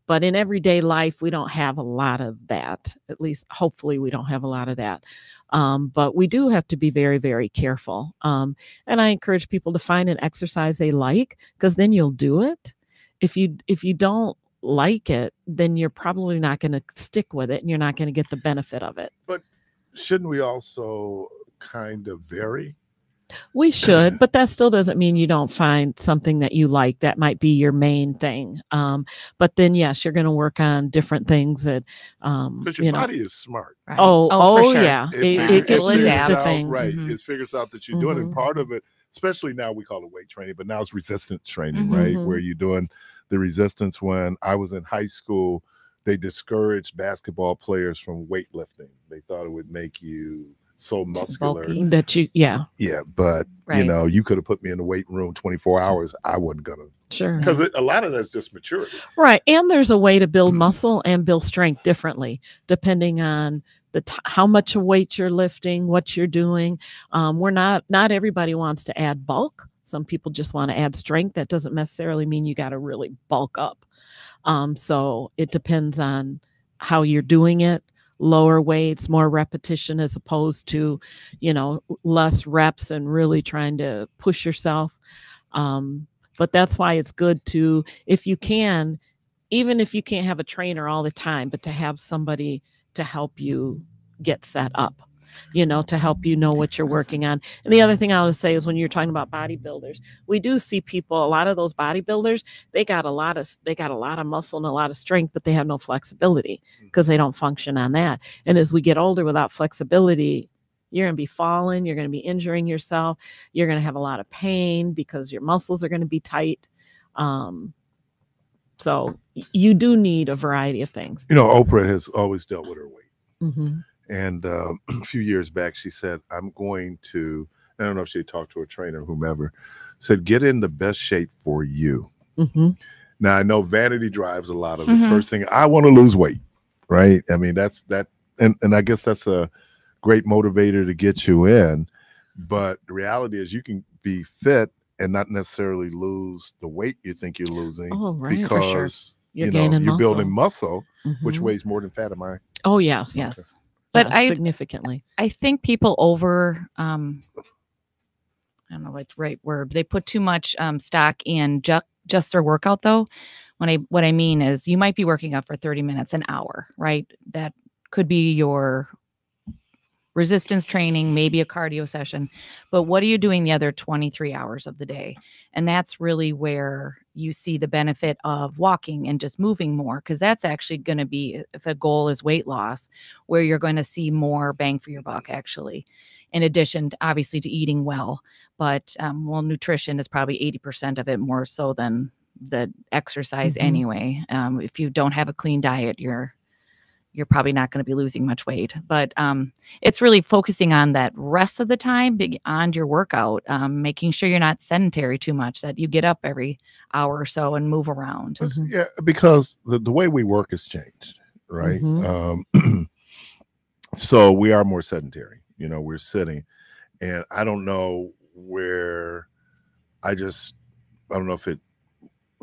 But in everyday life, we don't have a lot of that. At least, hopefully, we don't have a lot of that. But we do have to be very, very careful. And I encourage people to find an exercise they like, because then you'll do it. If you don't like it, then you're probably not going to stick with it, and you're not going to get the benefit of it. But shouldn't we also kind of vary? We should, but that still doesn't mean you don't find something that you like that might be your main thing. But then, yes, you're going to work on different things that, Because your body is smart. Right. Oh, for sure. yeah. It It will gets used adapt. to out, things. right? Mhm. It figures out that you're doing it. And Mhm. part of it, especially now, we call it weight training, but now it's resistance training, Mhm. right? Mhm. Where you're doing the resistance. When I was in high school, they discouraged basketball players from weightlifting. They thought it would make you so muscular. bulky. That you, yeah, Yeah, but you Right. know, you could have put me in the weight room 24 hours. I wasn't gonna, sure. because a lot of that's just maturity. Right. And there's a way to build muscle and build strength differently, depending on how much weight you're lifting, what you're doing. Not everybody wants to add bulk. Some people just want to add strength. That doesn't necessarily mean you got to really bulk up. So it depends on how you're doing it. Lower weights, more repetition, as opposed to, less reps and really trying to push yourself. But that's why it's good to, if you can, even if you can't have a trainer all the time, but to have somebody to help you get set up, to help you know what you're working on. And the other thing I would say is, when you're talking about bodybuilders, we do see people, a lot of those bodybuilders, they got a lot of muscle and a lot of strength, but they have no flexibility because they don't function on that. And as we get older without flexibility, you're going to be falling, you're going to be injuring yourself, you're going to have a lot of pain because your muscles are going to be tight. So you do need a variety of things. Oprah has always dealt with her weight. Mm-hmm. And a few years back, she said, I'm going to, I don't know if she talked to a trainer or whomever, said, get in the best shape for you. Mm-hmm. Now, I know vanity drives a lot of the first thing. I want to lose weight, right? I mean, that's that. And I guess that's a great motivator to get you in. But the reality is, you can be fit and not necessarily lose the weight you think you're losing. Oh, right, because, for sure. You're building muscle, which Mhm. weighs more than fat. Am I? Oh, yes. Yes. But But significantly. I think people I don't know what's the right word. They put too much stock in just their workout, though. What I mean is, you might be working out for 30 minutes, an hour, right? That could be your resistance training, maybe a cardio session. But what are you doing the other 23 hours of the day? And that's really where you see the benefit of walking and just moving more, because that's actually going to be, if a goal is weight loss, where you're going to see more bang for your buck, actually, in addition to, obviously, to eating well. But nutrition is probably 80% of it, more so than the exercise anyway. If you don't have a clean diet, you're probably not going to be losing much weight. But it's really focusing on that rest of the time beyond your workout, making sure you're not sedentary too much, that you get up every hour or so and move around. Yeah, because the way we work has changed, right? So we are more sedentary. We're sitting. And I don't know where I don't know if it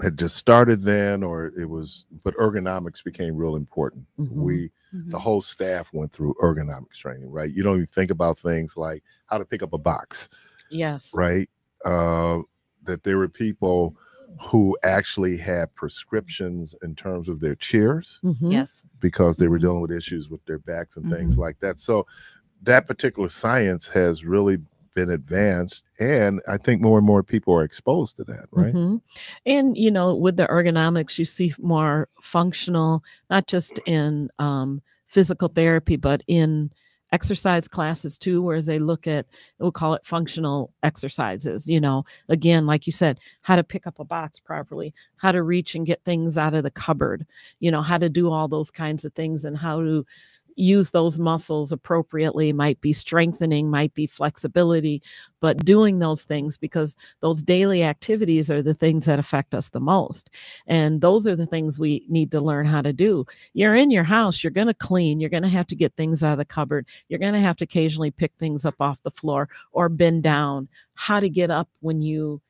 had just started then or it was, but ergonomics became real important. The whole staff went through ergonomics training, right? You don't even think about things like how to pick up a box. Yes. Right. That there were people who actually had prescriptions in terms of their chairs. Yes. Because they were dealing with issues with their backs and things like that. So that particular science has really been advanced, and I think more and more people are exposed to that, right? And with the ergonomics, you see more functional, not just in physical therapy, but in exercise classes too, whereas they look at, we'll call it functional exercises, again, like you said, how to pick up a box properly, how to reach and get things out of the cupboard, how to do all those kinds of things, and how to use those muscles appropriately. Might be strengthening, might be flexibility, but doing those things, because those daily activities are the things that affect us the most. And those are the things we need to learn how to do. You're in your house, you're going to clean, you're going to have to get things out of the cupboard, you're going to have to occasionally pick things up off the floor or bend down. How to get up when you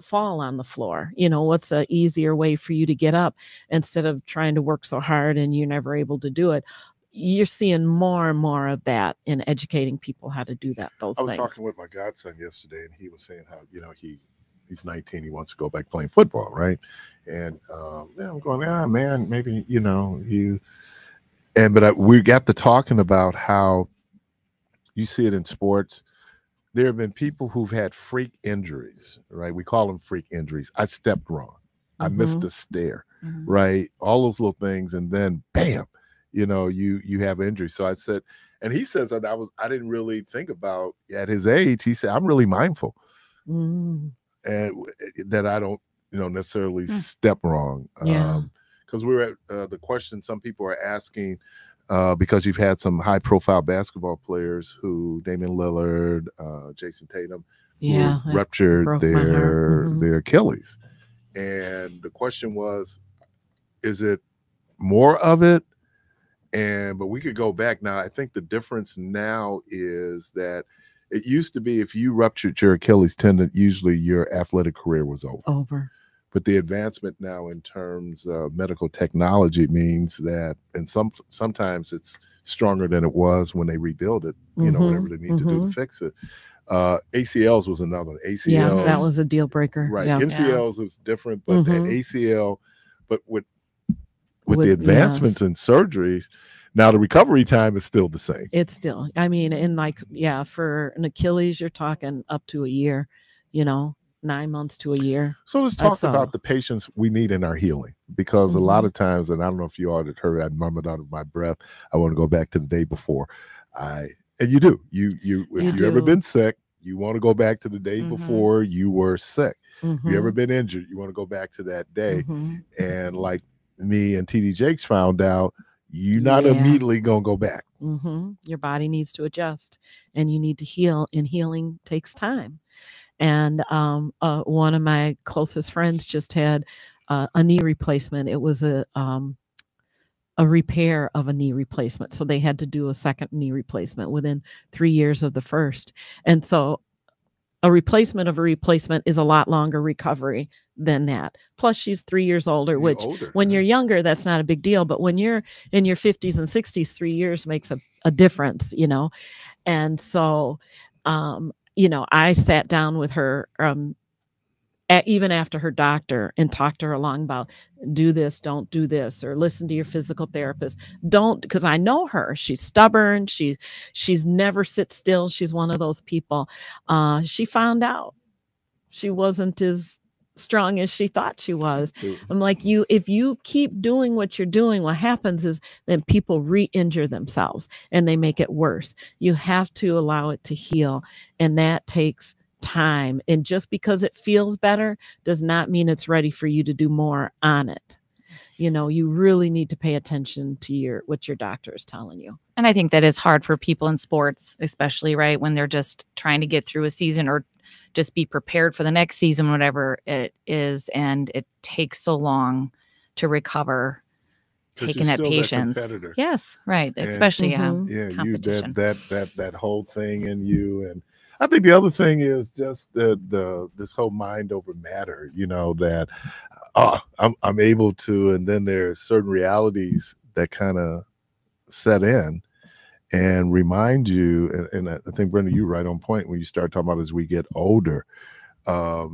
fall on the floor, what's a easier way for you to get up instead of trying to work so hard and you're never able to do it. You're seeing more and more of that in educating people how to do that. I was talking with my godson yesterday, and he was saying how he's 19, he wants to go back playing football, right? And I'm going, man, maybe but we got to talking about how you see it in sports. There have been people who've had freak injuries, right? We call them freak injuries. I stepped wrong, I missed a stair, right? All those little things, and then bam. You have injury. So I said, and he says that I didn't really think about at his age. He said, I'm really mindful and that I don't, necessarily step wrong. Yeah. Because we're at the question some people are asking, because you've had some high-profile basketball players who, Damian Lillard, Jason Tatum, Yeah, who ruptured broke my heart. Mhm. their Achilles. And the question was, is it more of it? But we could go back now. I think the difference now is that it used to be if you ruptured your Achilles tendon, usually your athletic career was over. But the advancement now in terms of medical technology means that, and sometimes it's stronger than it was when they rebuild it, you know, whatever they need to do to fix it. ACLs was another one. ACLs. Yeah, that was a deal breaker. Right. Yeah. MCLs was different, but that ACL, but with the advancements in surgeries, now the recovery time is still the same. It's still, I mean, and like, yeah, for an Achilles, you're talking up to a year, you know, 9 months to a year. So let's talk about the patients we need in our healing, because a lot of times, and I don't know if you all had heard, I murmured out of my breath, I want to go back to the day before. And you do. If you've ever been sick, you want to go back to the day before you were sick. If you ever been injured, you want to go back to that day. And like me and TD Jakes found out, you're not immediately going to go back. Your body needs to adjust and you need to heal, and healing takes time. And one of my closest friends just had a knee replacement. It was a repair of a knee replacement. So they had to do a second knee replacement within 3 years of the first. And so a replacement of a replacement is a lot longer recovery than that. Plus she's 3 years older, which when you're younger, that's not a big deal. But when you're in your 50s and 60s, 3 years makes a difference, you know? And so, you know, I sat down with her, even after her doctor, and talked to her along about do this, don't do this, or listen to your physical therapist. Don't, because I know her. She's stubborn. She's never sit still. She's one of those people. She found out she wasn't as strong as she thought she was. I'm like, if you keep doing what you're doing, what happens is then people re-injure themselves and they make it worse. You have to allow it to heal, and that takes time. And just because it feels better does not mean it's ready for you to do more on it. You know, you really need to pay attention to what your doctor is telling you. And I think that is hard for people in sports, especially right when they're just trying to get through a season or just be prepared for the next season, whatever it is. And it takes so long to recover. Taking that patience. Yes, right. And especially competition. That whole thing in you. And I think the other thing is just this whole mind over matter, you know, that I'm able to, and then there's certain realities that kind of set in and remind you. And I think, Brenda, you're right on point when you start talking about as we get older. My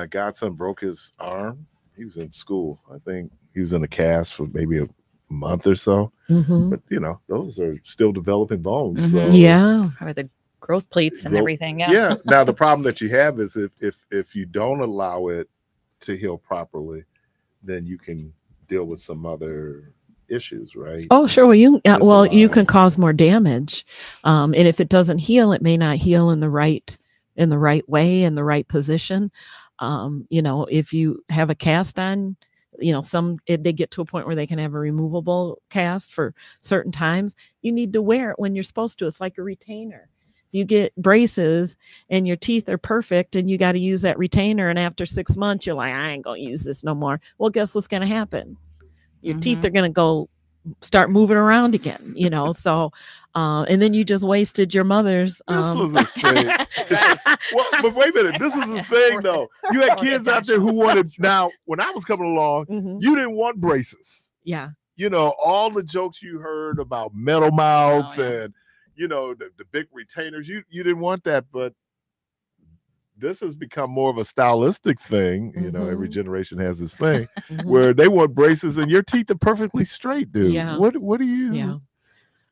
godson broke his arm. He was in school. I think he was in a cast for maybe a month or so. But you know, those are still developing bones. So, probably the growth plates and everything. Now the problem that you have is if you don't allow it to heal properly, then you can deal with some other issues, right? Oh, sure. Well, you can cause more damage, and if it doesn't heal, it may not heal in the right way, in the right position. You know, if you have a cast on, you know, they get to a point where they can have a removable cast for certain times. You need to wear it when you're supposed to. It's like a retainer. You get braces and your teeth are perfect and you got to use that retainer. And after 6 months, you're like, I ain't going to use this no more. Well, guess what's going to happen? Your teeth are going to go start moving around again, you know? So, and then you just wasted your mother's. This was a thing. Well, but wait a minute. This is the thing though. You had kids out there who wanted, now when I was coming along, you didn't want braces. Yeah. You know, all the jokes you heard about metal mouths and, you know, the big retainers, you didn't want that, but this has become more of a stylistic thing. You know, every generation has this thing where they want braces and your teeth are perfectly straight, dude. Yeah. What do you? Yeah.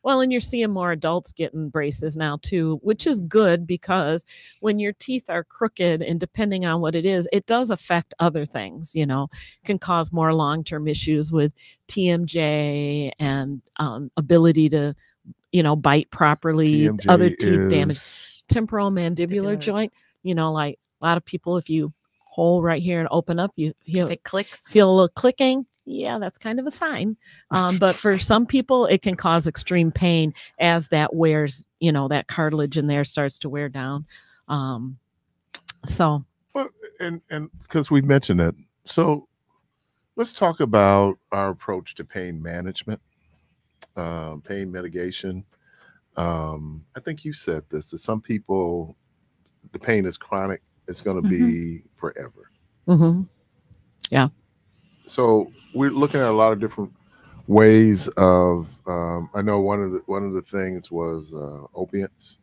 Well, and you're seeing more adults getting braces now too, which is good because when your teeth are crooked and depending on what it is, it does affect other things, you know, can cause more long-term issues with TMJ and ability to, you know, bite properly, TMJ other teeth damage, temporal mandibular joint. You know, like a lot of people, if you hole right here and open up, you feel it clicks. Feel a little clicking. yeah, that's kind of a sign. But for some people, it can cause extreme pain as that wears, that cartilage in there starts to wear down. So, Well, and because we mentioned it, so let's talk about our approach to pain management, pain mitigation. I think you said this, that some people, the pain is chronic. It's going to be forever. yeah. So we're looking at a lot of different ways of. I know one of the things was opiates.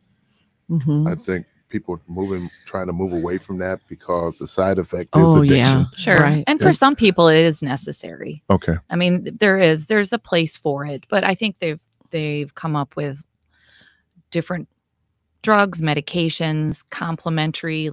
I think people are trying to move away from that because the side effect is addiction. Yeah, Sure. right. And for some people it is necessary. Okay. I mean, there's a place for it, but I think they've come up with different drugs, medications, complementary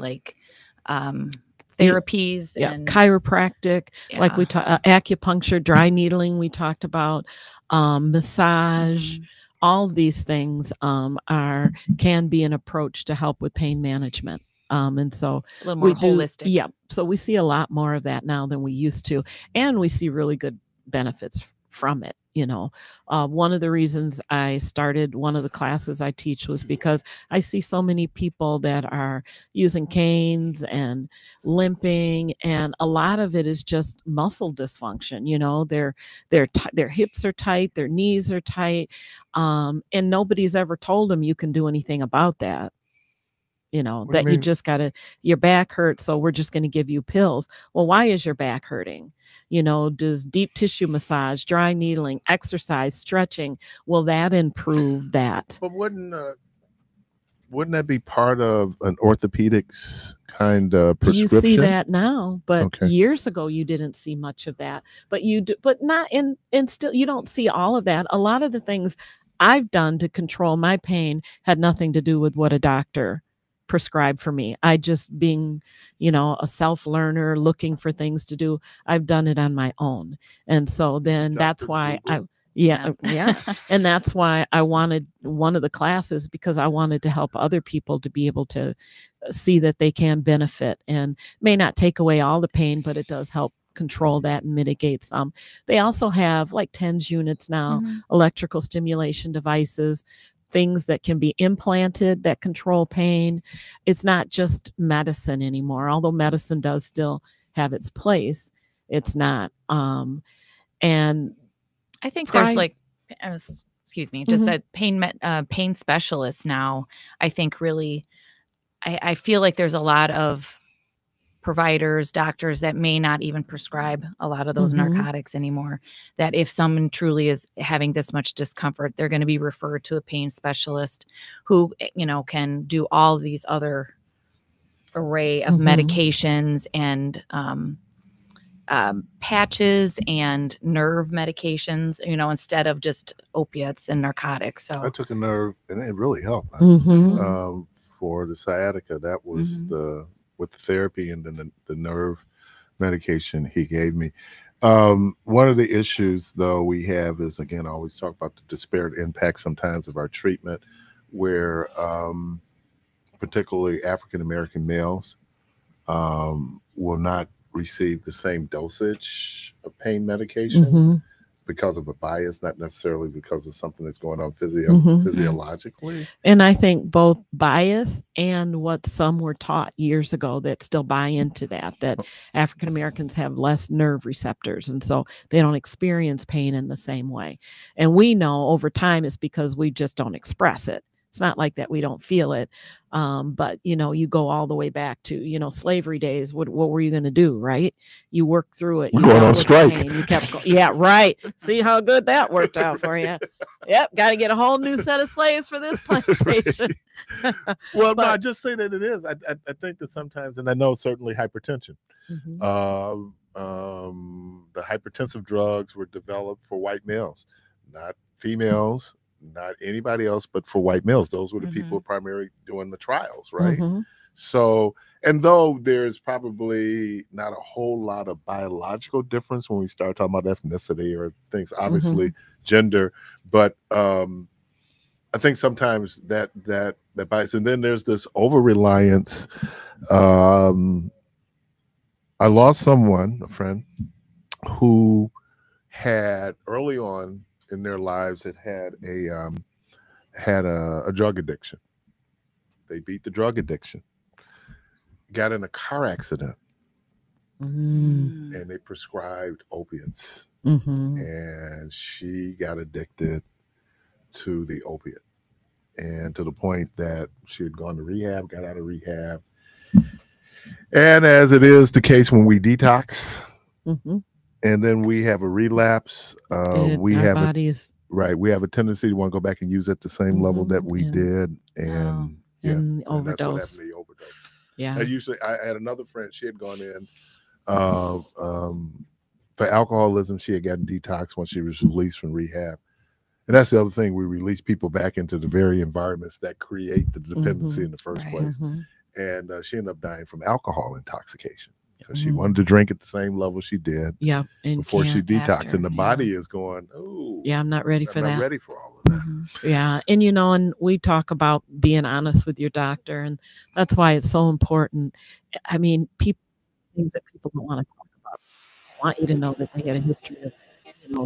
therapies, and chiropractic, like we talked, acupuncture, dry needling, we talked about, massage. All these things can be an approach to help with pain management. And so a little more holistic. Yeah. So we see a lot more of that now than we used to, and we see really good benefits from it. One of the reasons I started one of the classes I teach was because I see so many people that are using canes and limping, and a lot of it is just muscle dysfunction. Their hips are tight, their knees are tight, and nobody's ever told them you can do anything about that. That you just your back hurts, so we're just going to give you pills. Well, why is your back hurting? Does deep tissue massage, dry needling, exercise, stretching, will that improve that? But wouldn't that be part of an orthopedics kind of prescription? You see that now, but years ago you didn't see much of that. But you do, but not in still you don't see all of that. A lot of the things I've done to control my pain had nothing to do with what a doctor prescribed for me. I just being, a self-learner, looking for things to do. I've done it on my own. And so then that's why yeah. And that's why I wanted one of the classes, because I wanted to help other people to be able to see that they can benefit, and may not take away all the pain, but it does help control that and mitigate some. They also have like TENS units now, electrical stimulation devices, things that can be implanted that control pain. It's not just medicine anymore, although medicine does still have its place. It's not. And I think there's excuse me, just that pain specialists now. I think really, I feel like there's a lot of providers, doctors that may not even prescribe a lot of those narcotics anymore. That if someone truly is having this much discomfort, they're going to be referred to a pain specialist who, can do all these other array of medications and patches and nerve medications, instead of just opiates and narcotics. So I took a nerve and it really helped. For the sciatica, that was with the therapy and then the nerve medication he gave me. One of the issues though we have is, again, I always talk about the disparate impact sometimes of our treatment, where particularly African-American males will not receive the same dosage of pain medication because of a bias, not necessarily because of something that's going on physiologically. And I think both bias and what some were taught years ago that still buy into that African Americans have less nerve receptors, and so they don't experience pain in the same way. And we know over time it's because we just don't express it. It's not like that we don't feel it. But, you go all the way back to, slavery days. What were you going to do, right? You work through it. We're going on strike. You kept going. Yeah, right. See how good that worked out for you. Yep, got to get a whole new set of slaves for this plantation. Well, no, I just say that it is. I think that sometimes, and I know certainly hypertension. The hypertensive drugs were developed for white males, not females. Not anybody else, but for white males. Those were the people primarily doing the trials, right? So, and though there's probably not a whole lot of biological difference when we start talking about ethnicity or things, obviously gender, but I think sometimes that bias, and then there's this over-reliance. I lost someone, a friend, who had early on in their lives had a drug addiction. They beat the drug addiction, got in a car accident, Mm. and they prescribed opiates, Mm-hmm. and she got addicted to the opiate, and to the point that she had gone to rehab, got out of rehab, and as it is the case when we detox Mm-hmm. and then we have a relapse, we Our have bodies right, we have a tendency to want to go back and use at the same level that we and did, and and and that's what happened overdose. to the overdose. Yeah. And usually, I had another friend. She had gone in uh, um, for alcoholism. She had gotten detox once she was released from rehab, and that's the other thing. We release people back into the very environments that create the dependency in the first Right. place. Mm-hmm. And she ended up dying from alcohol intoxication because she Mm. wanted to drink at the same level she did Yeah. And before she can't. detoxed, after, and the yeah. body is going, "Oh, Yeah, I'm not ready for I'm not that. ready for all of that." Mhm. Yeah. And and we talk about being honest with your doctor, and that's why it's so important. I mean, people things that people don't want to talk about. I want you to know that they had a history of,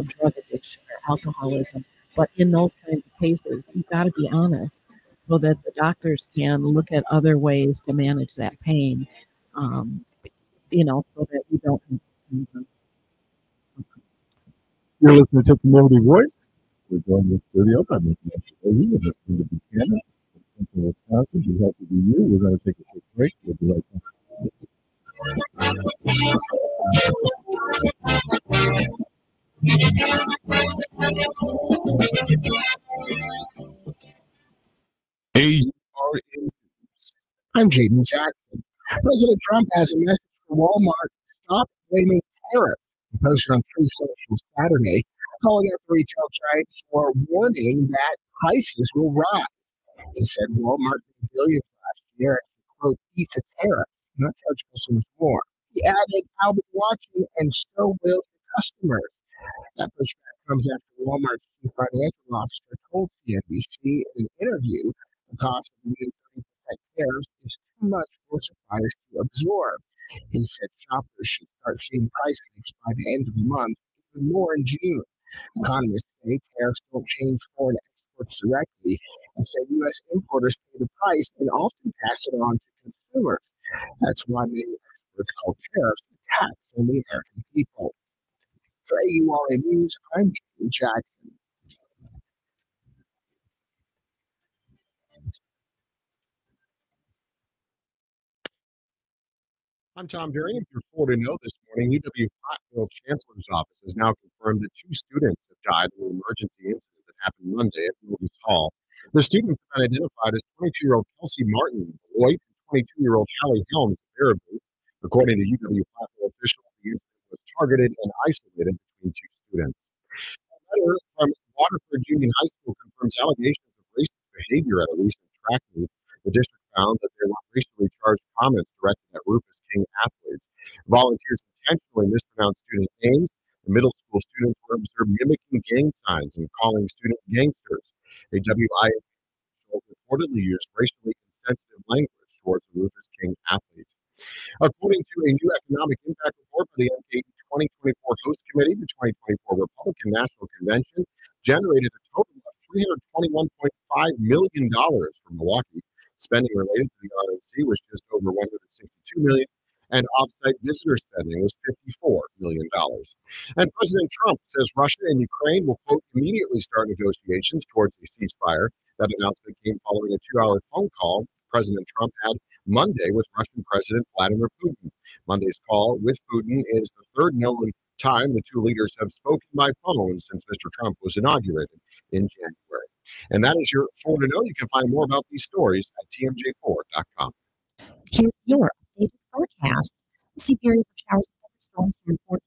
drug addiction or alcoholism. But in those kinds of cases, you've got to be honest so that the doctors can look at other ways to manage that pain, um, so that you don't have things. You're listening to Community Voice. We're joined in the studio by Ms. Nancy Ogie and Ms. Brenda Buchanan from Central Wisconsin. Be happy to be you. We're going to take a quick break. We'll be right back. AURN. I'm Jaden Jackson. President Trump has a message for Walmart. Stop blaming tariffs. He posted on True Social Saturday, calling out the retail giants for warning that prices will rise. He said Walmart made billions last year and, quote, eat the tariff, not charge customers more. He added, I'll be watching and so will the customers. That pushback comes after Walmart's chief financial officer told CNBC in an interview the cost of the new 30% tariffs is too much for suppliers to absorb. He said shoppers should start seeing price hikes by the end of the month, even more in June. Economists say tariffs don't change foreign exports directly, and say U.S. importers pay the price and often pass it on to consumers. That's why many experts call tariffs a tax on the American people. For AURA News, I'm Jim Jackson. I'm Tom Durian. If you're 4 to know this morning, UW-Platteville Chancellor's Office has now confirmed that 2 students have died in an emergency incident that happened Monday at Movies Hall. The students have been identified as 22-year-old Kelsey Martin of Beloit and 22-year-old Hallie Helms of Baraboo. According to UW-Platteville officials, the incident was targeted and isolated between 2 students. A letter from Waterford Union High School confirms allegations of racist behavior at a recent track meet. The district found that there were racially charged comments directed at Rufus King athletes. Volunteers intentionally mispronounced student names. The middle school students were observed mimicking gang signs and calling students gangsters. A WIA official reportedly used racially insensitive language towards a Rufus King athlete. According to a new economic impact report by the MKE 2024 host committee, the 2024 Republican National Convention generated a total of $321.5 million for Milwaukee. Spending related to the RNC was just over $162 million, and off-site visitor spending was $54 million. And President Trump says Russia and Ukraine will, quote, immediately start negotiations towards a ceasefire. That announcement came following a 2-hour phone call President Trump had Monday with Russian President Vladimir Putin. Monday's call with Putin is the third known time the two leaders have spoken by phone since Mr. Trump was inaugurated in January. And that is your 4 to know. You can find more about these stories at tmj4.com. Here's your updated forecast. We'll see periods of showers and thunderstorms here for today.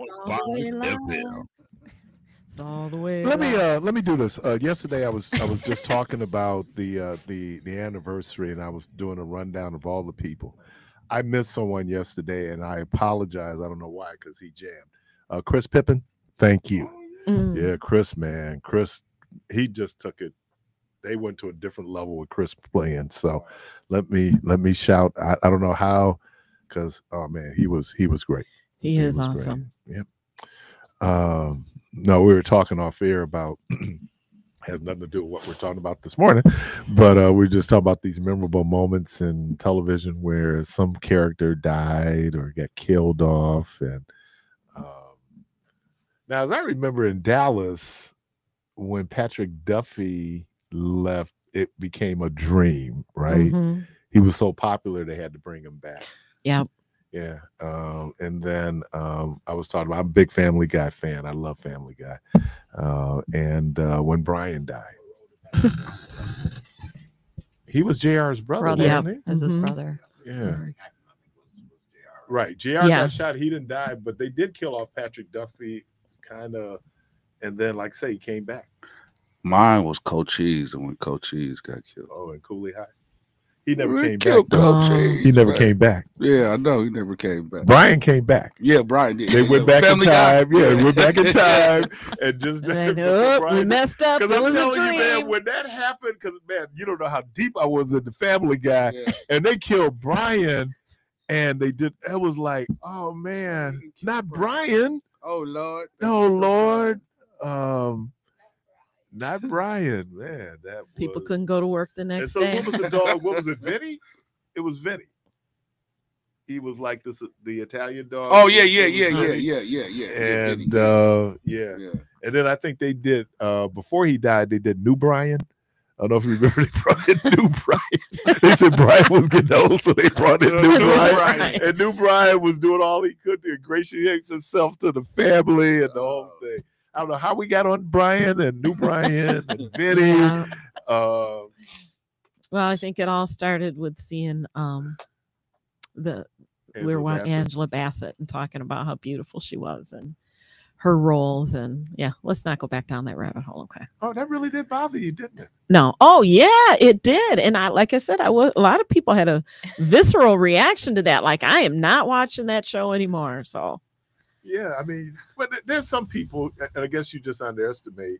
FM. It's all the way. Let live. me do this. Yesterday I was just talking about the anniversary, and I was doing a rundown of all the people. I missed someone yesterday, and I apologize. I don't know why, because he jammed. Chris Pippen, thank you. Mm. Yeah, Chris, man, Chris, he just took it. They went to a different level with Chris playing. So let me shout. I don't know how, because oh man, he was great. He is was awesome. Great. Yep. No, we were talking off air about has nothing to do with what we're talking about this morning, but we're just talking about these memorable moments in television where some character died or got killed off. And now, as I remember in Dallas, when Patrick Duffy left, it became a dream, right? Mhm. He was so popular they had to bring him back. Yep. Yeah. And then I was talking about, I'm a big Family Guy fan. I love Family Guy. And when Brian died, he was JR's brother, Brother. wasn't As his Mhm. brother. he? Yeah. Right. JR got Yes. shot. He didn't die, but they did kill off Patrick Duffy, kind of. And then, like I say, he came back. Mine was Coach Cheese, and when Coach Cheese got killed. Oh, and Cooley High. He never They came killed back. though. Coach Oh. Cheese, He never man. came back. Yeah, I know. He never came back. Brian came back. Yeah, Brian did. They Yeah, went back Family in Guy. time. Yeah, went back in time and just And then, oh, we messed up. Because It I'm was a telling you, man, dream. when that happened, because man, you don't know how deep I was in the Family Guy, Yeah. and they killed Brian, and they did. It was like, oh man, not Brian. Oh Lord. No, Lord. Not Brian, man. That People was... couldn't go to work the And next so, day. what was the dog? What was it? Vinny? It was Vinny. He was like this, the Italian dog. Oh yeah. Yeah. And yeah. And then I think they did before he died, they did New Brian. I don't know if you remember, they brought in New Brian. They said Brian was getting old, so they brought in New Brian. And New Brian was doing all he could to ingratiate himself to the family and the whole thing. I don't know how we got on Brian and New Brian and Vinny. Yeah. Well, Well, I think it all started with seeing we were watching Angela Bassett and talking about how beautiful she was and her roles. And yeah, let's not go back down that rabbit hole. Okay. Oh, that really did bother you, didn't it? No. Oh yeah, it did. And like I said, a lot of people had a visceral reaction to that. Like, I am not watching that show anymore. So yeah, I mean, but there's some people, and I guess you just underestimate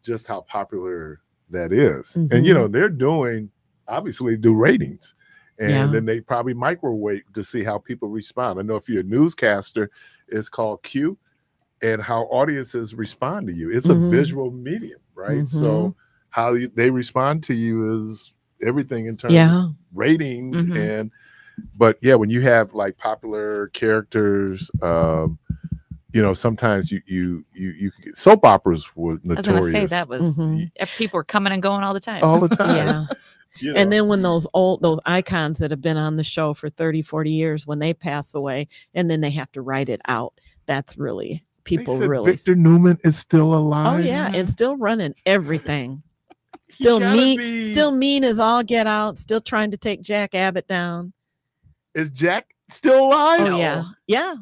just how popular that is. And you know, they're doing obviously do ratings. And then they probably microwave to see how people respond. I know if you're a newscaster, it's called Q, and how audiences respond to you. It's a visual medium, right? So how they respond to you is everything in terms of ratings. But yeah, when you have like popular characters, you know, sometimes you could get, soap operas were notorious. I was gonna say that was people were coming and going all the time. All the time. yeah. You know. And then when those icons that have been on the show for 30, 40 years, when they pass away and then they have to write it out, that's really people they said really. Victor Newman is still alive. Oh yeah, and still running everything. Still mean as all get out, still trying to take Jack Abbott down. Is Jack still alive? Oh yeah. Yeah.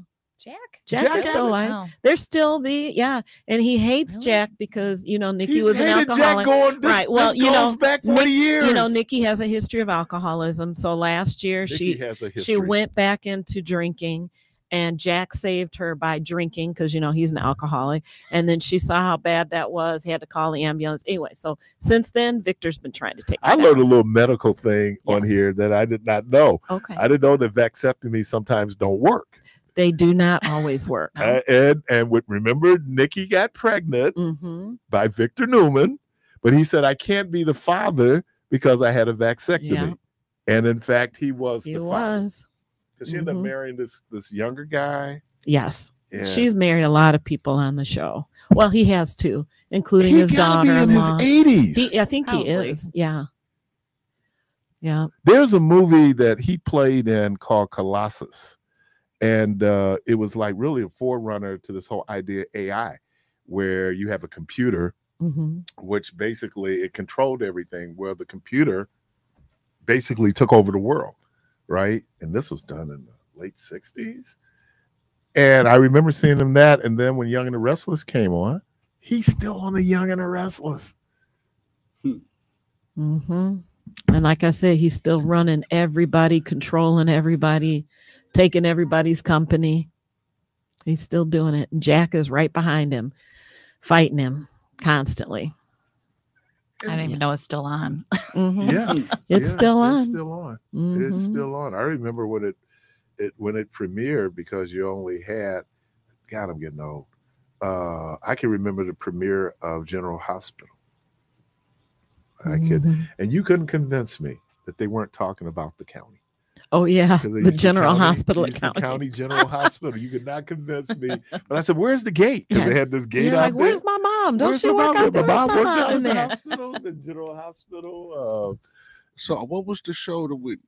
Jack is still alive. Oh. They're still and he hates Jack because, you know, Nikki was an alcoholic. Right. Well, you know, back 40 years. You know, Nikki has a history of alcoholism. So last year she went back into drinking, and Jack saved her by drinking because, you know, he's an alcoholic. And then she saw how bad that was. He had to call the ambulance. Anyway, so since then, Victor's been trying to take I learned a little medical thing on here that I did not know. Okay. I didn't know that vasectomies sometimes don't work. They do not always work. And remember, Nikki got pregnant by Victor Newman, but he said, I can't be the father because I had a vasectomy. Yeah. And in fact, he was the father. Was. Because she ended up marrying this younger guy. Yes. Yeah. She's married a lot of people on the show. Well, he has too, including his daughter. He gotta be in his 80s. I think he is. Yeah. Yeah. There's a movie that he played in called Colossus. And it was like really a forerunner to this whole idea of AI, where you have a computer, which basically it controlled everything, where the computer basically took over the world, right? And this was done in the late 60s. And I remember seeing him that. And then when Young and the Restless came on, he's still on the Young and the Restless. Mm-hmm. And like I said, he's still running everybody, controlling everybody, taking everybody's company. He's still doing it. And Jack is right behind him, fighting him constantly. I didn't even know it's still on. Mhm. Yeah, It's still on. It's still on. Mhm. It's still on. I remember when it premiered, because you only had, God, I'm getting old. I can remember the premiere of General Hospital. Mhm. And you couldn't convince me that they weren't talking about the county. Oh yeah, 'Cause they the used to General county- Hospital used at to County. County General Hospital. You could not convince me. But I said, "Where's the gate?" Because Yeah. they had this gate You're out like, there. where's my mom? Don't Where's she my work mom? out there? My mom Where's worked my mom out in at the there? hospital, the General Hospital. So what was the show that with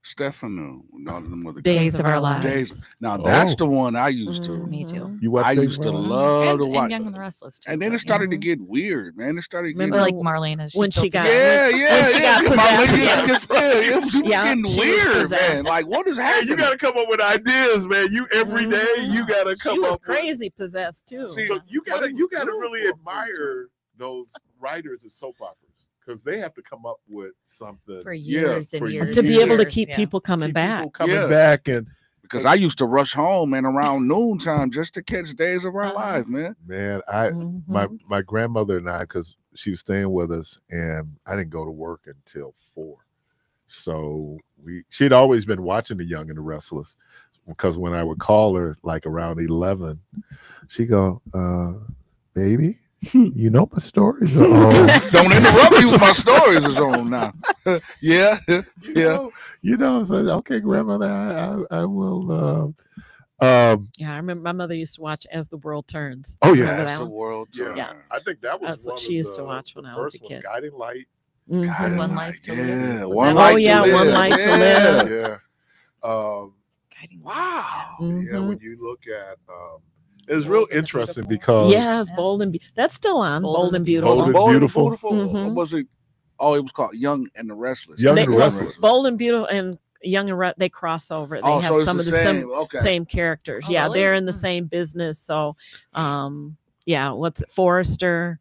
Stefano and all of them other Days guys? of Our Lives. Days. Now that's the one I used to. Mhm. Me too. You watched I Days used of to Our Lives? love to And watch. Young and the Restless too. And then but, it started to yeah. get weird, man. It started Remember getting Like Marlene is when still she got- possessed. yeah, when she got possessed, Marlene yeah. it was Yeah, getting she was weird, man. possessed. Like what is Hey, happening? you got to come up with ideas, man. You every day you got to come She was up with. crazy possessed too. See, So you But got it to was you got to good really for a admire those writers of soap operas, because they have to come up with something For years for and years. to be able to years, keep yeah. people coming keep back. people coming Yeah. back. And Because I used to rush home, man, around noontime just to catch Days of Our Uh-huh. Lives, man. man, Mhm. my grandmother and I, because she was staying with us, and I didn't go to work until 4. So she'd always been watching The Young and the Restless, because when I would call her like around 11, she'd go, baby, you know my stories are on. Don't interrupt me with my stories is on now. Yeah. You know, so okay, grandmother, I will. Yeah, I remember my mother used to watch As the World Turns. Oh, yeah. Remember As that the one? world Yeah. turns. Yeah. I think that was That's what one she of used to watch when the I was a first one, kid. Guiding Light. Mhm. Guiding One Light, Life to Live. yeah. Was One that- life Oh, to yeah, live. One Life to Live. Yeah. Guiding Wow. Yeah, Mhm. when you look at it's Bold real and the interesting Beautiful. because Yes, Yeah. Bold and that's still on. Bold Bold and and the Beautiful. Bold and Bold and Beautiful. Beautiful. Mhm. What was it? Oh, it was called Young and the Restless. Young They- and the Restless. Bold and Beautiful and Young and they cross over. They Oh, have so it's some the of the same. Okay. same characters. Oh, Yeah, really? they're in the Hmm. same business. So, yeah, what's it, Forrester?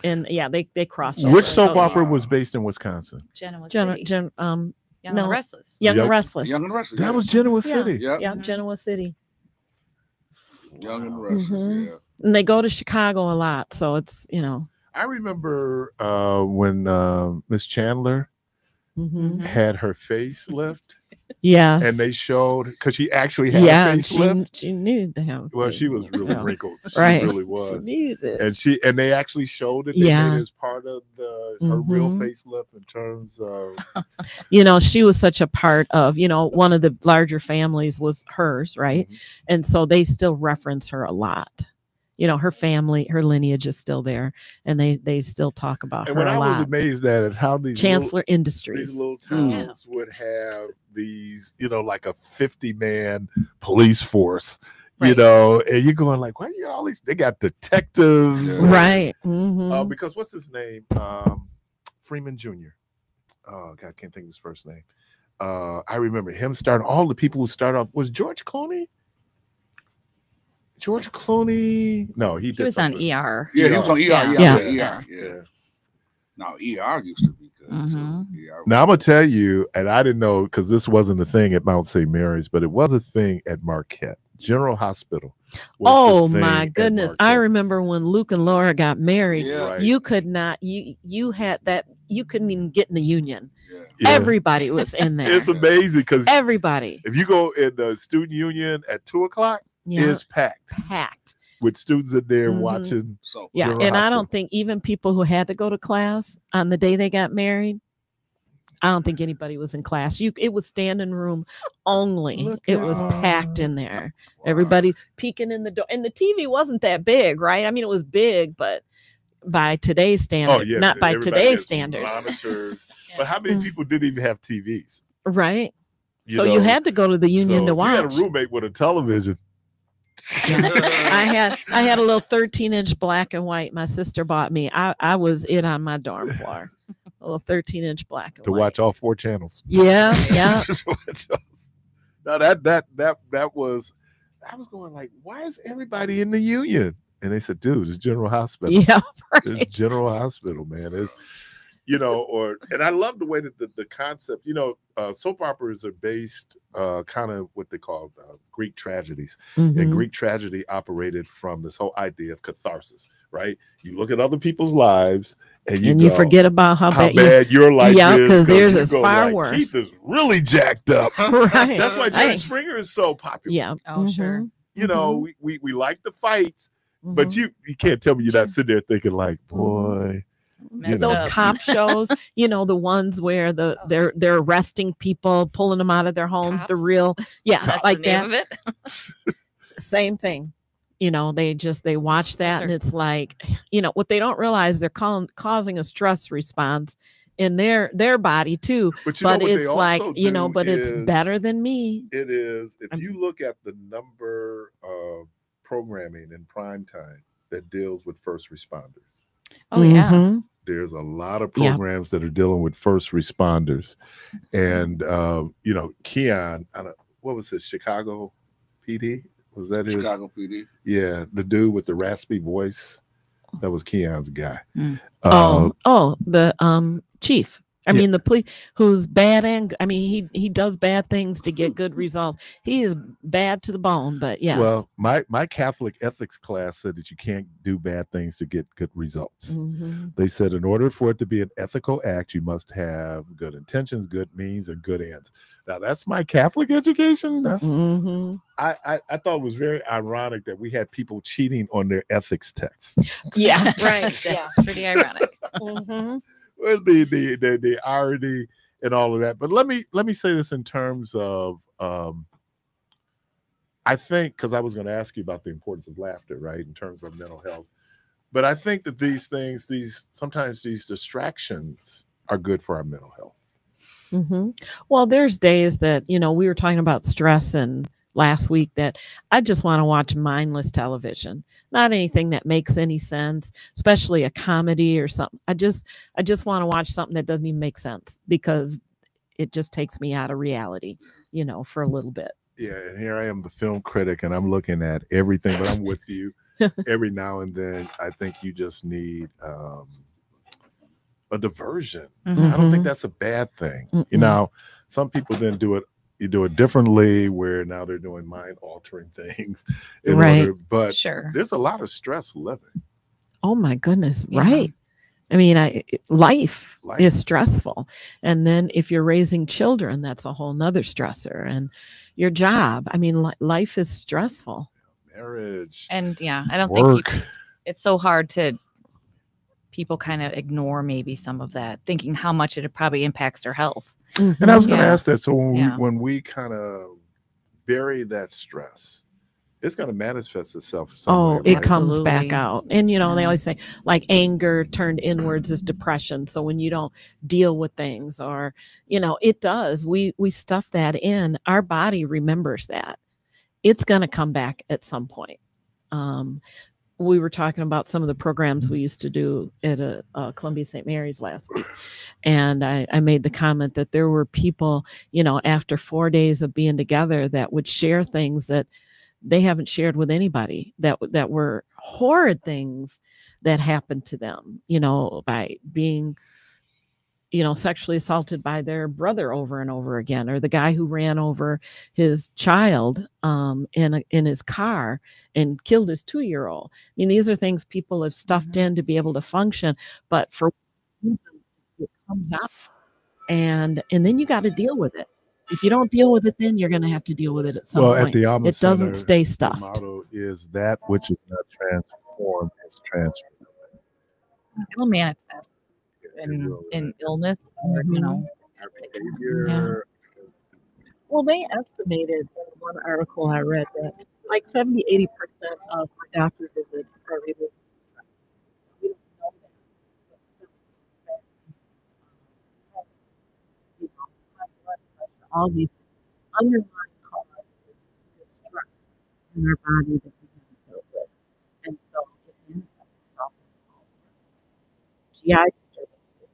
And yeah, they cross over. Which soap So, opera was based in Wisconsin? Genoa Genoa, City. Young Young no. and the Restless. and Young- Restless. Young and the Restless. That yeah. was Genoa Yeah. City. Yep. Yeah, Mhm. Genoa City. Young and the Restless. Mhm. Yeah. And they go to Chicago a lot, so it's I remember when Miss Chandler mhm. had her facelift, Yes. and they showed, because she actually had a yeah, facelift. she needed to have. a Well, she was really Yeah. wrinkled. She Right. really She was. needed it. And they actually showed it. They Yeah. made it as part of her real Mhm. facelift in terms of She was such a part of, one of the larger families was hers, right? Mhm. And so they still reference her a lot. Her family, her lineage is still there, and they still talk about And her what a I was lot. amazed at is how these Chancellor these Industries. little Mm. towns would have these, like a 50-man police force, Right. and you're going like, why you got all these? They got detectives, Yeah. Right. Mhm. Because what's his name? Freeman Jr. Oh God, I can't think of his first name. I remember him starting. All the people who started off was George Clooney. George Clooney? No, he He did was on something. ER. Yeah, he was on ER. Yeah. Yeah. Yeah. Yeah. No, ER used to be good. Mhm. Too. ER Now I'm gonna tell you, and I didn't know because this wasn't a thing at Mount St. Mary's, but it was a thing at Marquette General Hospital. was Oh the thing my at goodness. I Marquette. remember when Luke and Laura got married, Yeah. Right. you could not you had that you couldn't even get in the union. Yeah. Yeah. Everybody was in there. It's amazing because Everybody. if you go in the student union at 2:00, Yeah. it's packed Packed. with students in there Mhm. watching. So Yeah. General And I Hospital. don't think even people who had to go to class on the day they got married, I don't think anybody was in class. It was standing room only. Look It at was that. packed in there. wow. Everybody peeking in the door. And the TV wasn't that big, right? I mean, it was big, but by today's standard, Oh yeah, not by everybody today's has standards, monitors. But how many Mm. people didn't even have TVs? right? You So know? you had to go to the union So to if you had watch. a roommate with a television. I had a little 13-inch black and white. My sister bought me. I was it on my dorm floor. A little 13-inch black and to white. watch all 4 channels. Yeah, yeah. Now that was, I was going like, why is everybody in the union? And they said, dude, it's General Hospital. Yeah, It's right. General Hospital, man. It's, you know, and I love the way that the concept, you know, soap operas are based kind of what they call Greek tragedies. And Mhm. Greek tragedy operated from this whole idea of catharsis, right? You look at other people's lives and you you go, forget about how how bad bad your life yeah, is, because theirs you is go far like, worse. Keith is really jacked up. Right. That's why Jerry I- Springer is so popular. Yeah. Oh, sure. Mhm. You know, we like the fights, but Mhm. you can't tell me you're not sitting there thinking like, boy, Messed Those up. cop shows, you know, the ones where they're arresting people, pulling them out of their homes, the Cops? real, yeah, That's like the name that. of it. Same thing. You know, they watch that Those and are- it's like, you know, what they don't realize, they're causing a stress response in their body too. but you know But what they it's like, also you know, do but it's is better than me. it is if I'm- you look at the number of programming in prime time that deals with first responders. Oh yeah. Mhm. There's a lot of Yeah. programs that are dealing with first responders, and you know, Keon, what was his Chicago PD? Was that his? Chicago PD. Yeah, the dude with the raspy voice. That was Keon's guy. Mm. The chief. I yeah. mean, the police who's bad, and I mean, he does bad things to get good results. He is bad to the bone, but yes. Well, my Catholic ethics class said that you can't do bad things to get good results. Mhm. They said in order for it to be an ethical act, you must have good intentions, good means, and good ends. Now that's my Catholic education. That's Mhm. I thought it was very ironic that we had people cheating on their ethics text. Yeah, That's right. Yeah. pretty ironic. Mhm. Well, the irony and all of that. But let me say this in terms of I think, because I was going to ask you about the importance of laughter, right, in terms of mental health. But I think that these things, sometimes these distractions are good for our mental health. Mm-hmm. Well, there's days that, you know, we were talking about stress and last week that I just want to watch mindless television, not anything that makes any sense, especially a comedy or something. I just want to watch something that doesn't even make sense because it just takes me out of reality, you know, for a little bit. Yeah, and here I am, the film critic, and I'm looking at everything, but I'm with you. Every now and then, I think you just need a diversion. Mhm. I don't think that's a bad thing. Mm-mm. You know, some people then do it. You do it differently, where now they're doing mind altering things in Right. order. But Sure. there's a lot of stress living. Oh my goodness, Yeah. right. I mean, life Life. is stressful. And then if you're raising children, that's a whole nother stressor. And your job, I mean, life is stressful. Marriage, And yeah, I don't work. think it's so hard to people kind of ignore maybe some of that, thinking how much it probably impacts their health. And I was going to Yeah. ask that. So Yeah. when we kind of bury that stress, it's going to manifest itself. Some Oh, way, it right? comes back Absolutely. out. And, you know, they Yeah. always say like anger turned inwards is depression. So when you don't deal with things or, you know, it does, we stuff that in, our body remembers that. It's going to come back at some point. We were talking about some of the programs we used to do at Columbia St. Mary's last week. And I made the comment that there were people, you know, after 4 days of being together that would share things that they haven't shared with anybody, that were horrid things that happened to them, you know, by being, you know, sexually assaulted by their brother over and over again, or the guy who ran over his child in his car and killed his 2-year-old. I mean, these are things people have stuffed in to be able to function, but for reason it comes out, and then you got to deal with it. If you don't deal with it, then you're going to have to deal with it at some Well, point. at the Alma It doesn't Center, stay the stuffed. motto is that which is not transformed is transformed. It'll manifest It will, in right? illness or, you know. Our behavior. Well, they estimated in one article I read that like 70-80% of our doctor visits are related to stress. We don't know that. But some things that, you know, high blood pressure, all these underlying causes is stress in our body that we haven't dealt with. And so it manifests itself in all sorts of GI disturbances,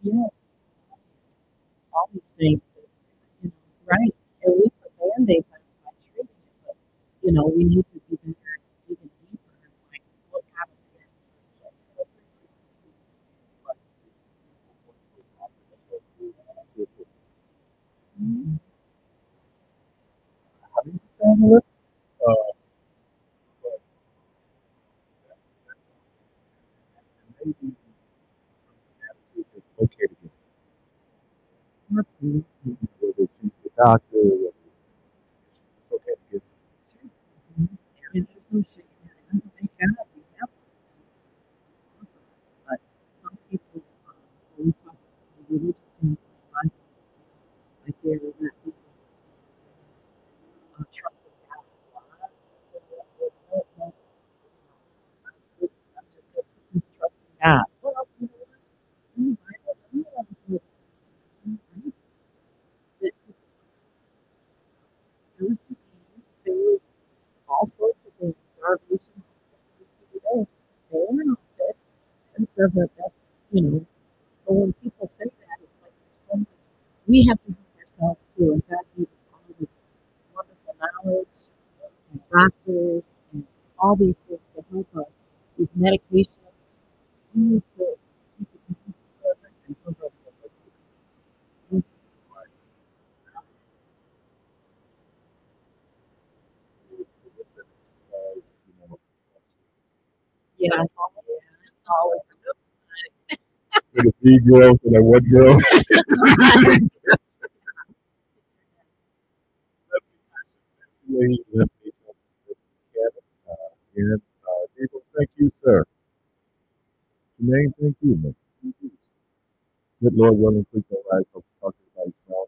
yes, all these things, that, you know, right? And we put band-aids on it by treating you know, we need to be better at digging deeper and like what got us here in the first place. Mhm. Maybe it's okay to get Absolutely. whether see the doctor, whether it's okay to get Mhm. And there's no shame in it. And thank God we have those things to offer us. But some people, when we talk about the religious standpoint, like they're not people trusting God a lot. No, I'm just going to put this trust in God. Well, you know what? In the Bible, I'm not going to that there was disease, there was all sorts of things, starvation, we see today. They were not fixed. And it doesn't, that's, you know, so when people say that, it's like there's so much, we have to help ourselves too. And God gave us all this wonderful knowledge and doctors and all these things to help us. These medications, we need to keep it perfect. And sometimes we yeah, all for the three girls and that one girl. People, thank you, sir. Jermaine, thank you, man. Good Lord willing, please don't rise. Hope to talk to you about